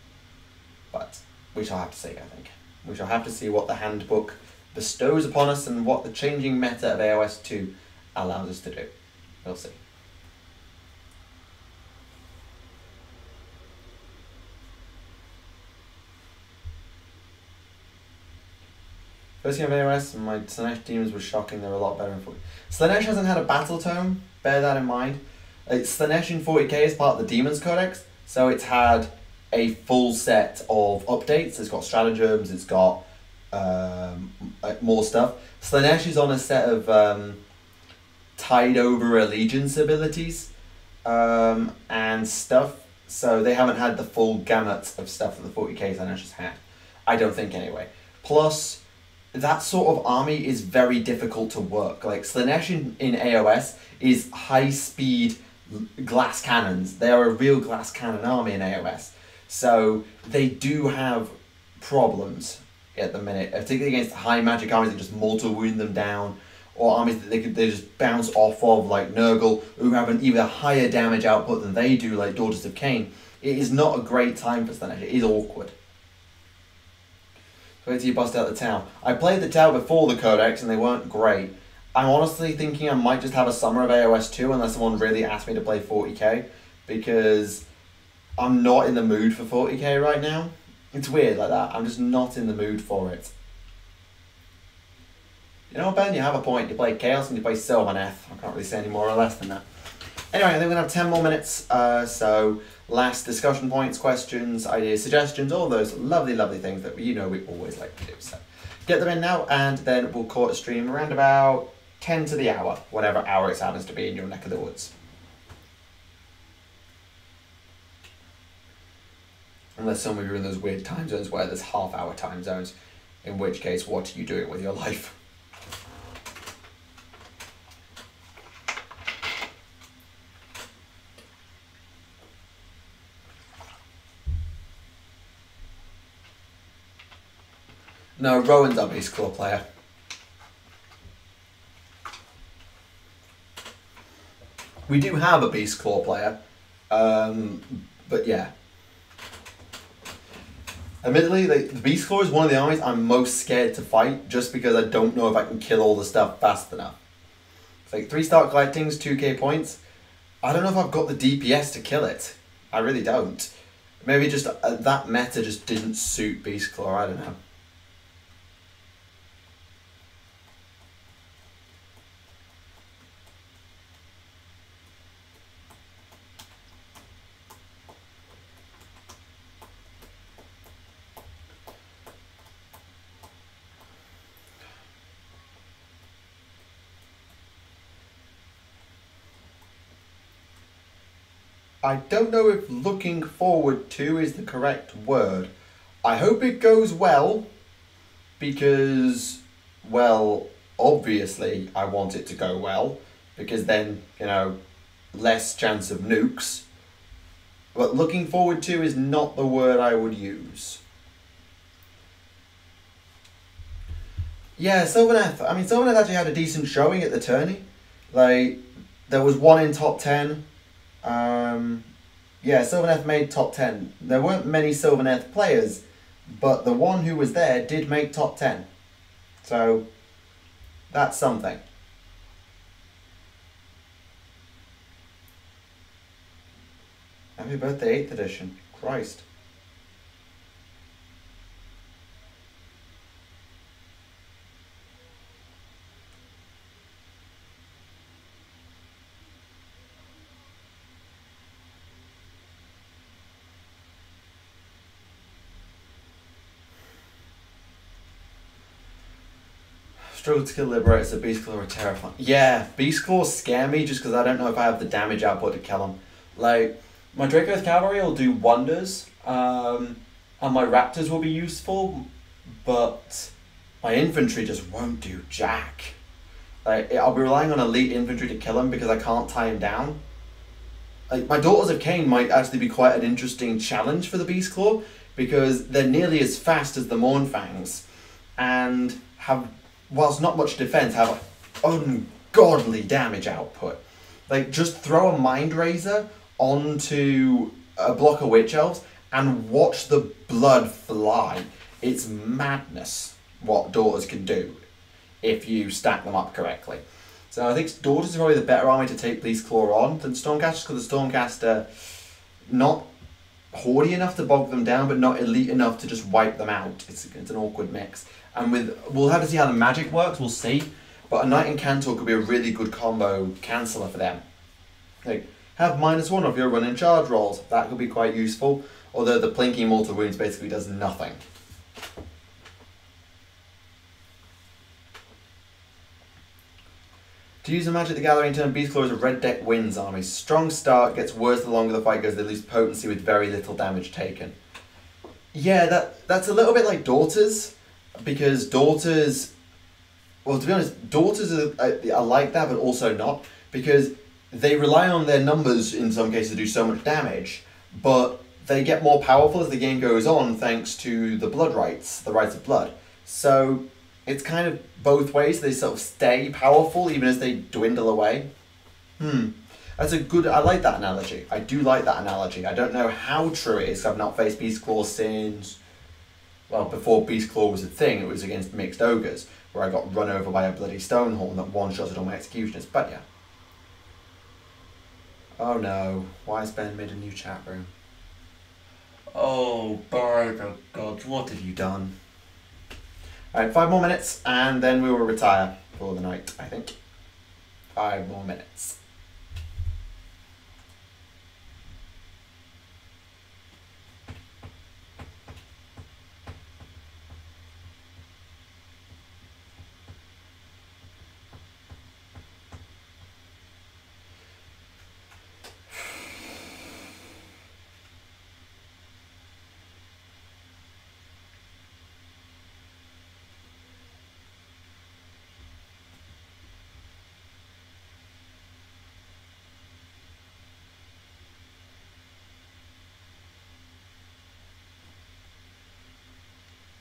but we shall have to see. I think we shall have to see what the handbook bestows upon us and what the changing meta of AoS 2 allows us to do. We'll see. First game of AoS, my Slanesh demons were shocking. They were a lot better in 40. Slanesh hasn't had a battle tome, bear that in mind. Slanesh in 40k is part of the Demons Codex, so it's had a full set of updates. It's got stratagems, it's got more stuff. Slanesh is on a set of tied over allegiance abilities and stuff, so they haven't had the full gamut of stuff that the 40k Slanesh has had. I don't think anyway. Plus, that sort of army is very difficult to work. Like, Slanesh in AoS is high speed glass cannons. They are a real glass cannon army in AoS. So they do have problems at the minute, particularly against high magic armies that just mortal wound them down, or armies that they just bounce off of, like Nurgle, who have an even higher damage output than they do, like Daughters of Cain. It is not a great time for Slanesh. It is awkward. Wait till you bust out the Tau. I played the Tau before the Codex and they weren't great. I'm honestly thinking I might just have a summer of AoS 2 unless someone really asks me to play 40k, because I'm not in the mood for 40k right now. It's weird like that. I'm just not in the mood for it. You know what, Ben? You have a point. You play Chaos and you play Sylvaneth. I can't really say any more or less than that. Anyway, I think we're going to have 10 more minutes. So last discussion points, questions, ideas, suggestions, all those lovely, lovely things that we always like to do. So get them in now, and then we'll call it a stream around about 10 to the hour, whatever hour it happens to be in your neck of the woods. Unless some of you are in those weird time zones where there's half-hour time zones, in which case, what are you doing with your life? No, Rowan's our Beast Claw player. We do have a Beast Claw player, but yeah. Admittedly, the Beast Claw is one of the armies I'm most scared to fight, just because I don't know if I can kill all the stuff fast enough. It's like 3-star collectings, 2k points. I don't know if I've got the DPS to kill it. I really don't. Maybe just that meta just didn't suit Beast Claw, I don't know. I don't know if looking forward to is the correct word. I hope it goes well, because, well, obviously I want it to go well, because then, less chance of nukes. But looking forward to is not the word I would use. Yeah, Sylvaneth. I mean, Sylvaneth actually had a decent showing at the tourney. Like, there was one in top 10. Yeah, Sylvaneth made top 10. There weren't many Sylvaneth players, but the one who was there did make top 10. So, that's something. Happy birthday, 8th edition. Christ. Struggle to kill Liberator, so Beast Claw are terrifying. Yeah, Beast Claws scare me just because I don't know if I have the damage output to kill them. Like, my Draco's Cavalry will do wonders, and my Raptors will be useful, but my infantry just won't do jack. Like, I'll be relying on elite infantry to kill them because I can't tie him down. Like, my Daughters of Cain might actually be quite an interesting challenge for the Beast Claw, because they're nearly as fast as the Mournfangs, and have whilst not much defense, have ungodly damage output. Like, just throw a Mind Razor onto a block of Witch Elves and watch the blood fly. It's madness what Daughters can do if you stack them up correctly. So I think Daughters is probably the better army to take Beast Claw on than Stormcaster, because the Stormcaster, not hoardy enough to bog them down, but not elite enough to just wipe them out. It's an awkward mix. And we'll have to see how the magic works, we'll see. But a Knight and Cantor could be a really good combo canceller for them. Like, have -1 if you're running charge rolls. That could be quite useful. Although the Plinking Mortal Wounds basically does nothing. To use a Magic the Gathering turn, Beastclaw is a red deck wins army. Strong start, gets worse the longer the fight goes, they lose potency with very little damage taken. Yeah, that's a little bit like Daughters, because Daughters, well, to be honest, Daughters are like that, but also not, because they rely on their numbers in some cases to do so much damage, but they get more powerful as the game goes on thanks to the blood rights, the rights of blood. So it's kind of both ways. They sort of stay powerful even as they dwindle away. That's a good, I like that analogy. I do like that analogy. I don't know how true it is. I've not faced Beastclaw since, well, before Beastclaw was a thing, it was against Mixed Ogres, where I got run over by a bloody Stonehorn that one-shotted all my executioners, but yeah. Oh no, Wise Ben made a new chat room. Oh, by the gods, what have you done? Alright, 5 more minutes, and then we will retire for the night, I think. 5 more minutes.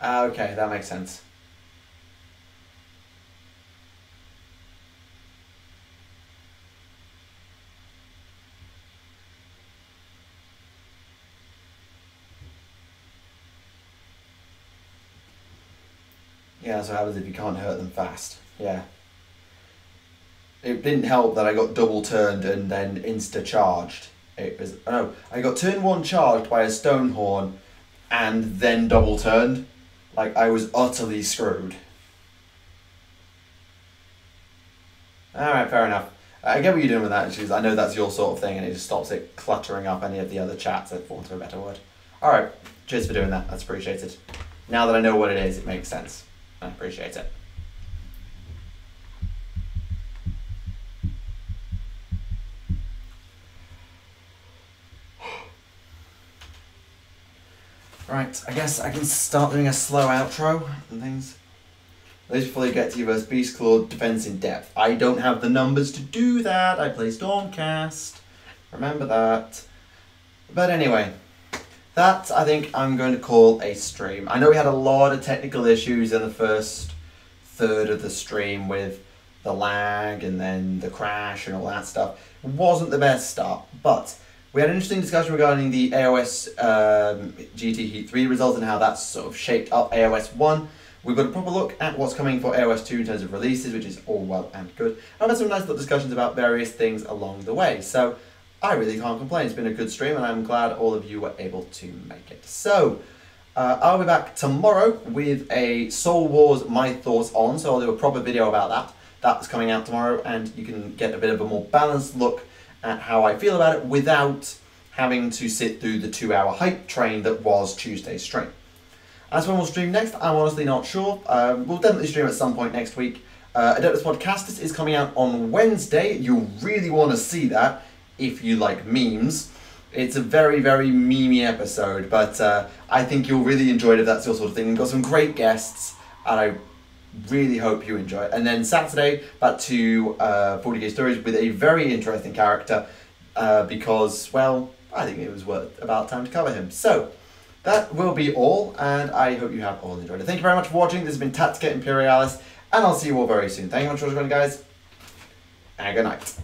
Okay, that makes sense. Yeah, that's what happens if you can't hurt them fast. Yeah. It didn't help that I got double turned and then insta-charged. It was, oh no, I got turn 1 charged by a Stonehorn and then double turned. Like, I was utterly screwed. Alright, fair enough. I get what you're doing with that, because I know that's your sort of thing and it just stops it cluttering up any of the other chats, for want of a better word. Alright, cheers for doing that, that's appreciated. Now that I know what it is, it makes sense. I appreciate it. Right, I guess I can start doing a slow outro and things. At least before you get to your verse Beastclaw defense in depth. I don't have the numbers to do that. I play Stormcast. Remember that. But anyway, that I think I'm going to call a stream. I know we had a lot of technical issues in the first third of the stream with the lag and then the crash and all that stuff. It wasn't the best start, but we had an interesting discussion regarding the AoS GT Heat 3 results and how that's sort of shaped up AoS 1. We've got a proper look at what's coming for AoS 2 in terms of releases, which is all well and good. And I've had some nice little discussions about various things along the way. So I really can't complain. It's been a good stream and I'm glad all of you were able to make it. So I'll be back tomorrow with a Soul Wars My Thoughts On. So I'll do a proper video about that. That's coming out tomorrow and you can get a bit of a more balanced look at how I feel about it without having to sit through the 2-hour hype train that was Tuesday's stream. As when we'll stream next, I'm honestly not sure. We'll definitely stream at some point next week. Adeptus Podcastus is coming out on Wednesday. You'll really want to see that if you like memes. It's a very, very memey episode, but I think you'll really enjoy it if that's your sort of thing. We've got some great guests, and I really hope you enjoy it. And then Saturday, back to 40k Stories with a very interesting character because, well, I think it was about time to cover him. So that will be all, and I hope you have all enjoyed it. Thank you very much for watching. This has been Tactica Imperialis, and I'll see you all very soon. Thank you much for joining, guys, and good night.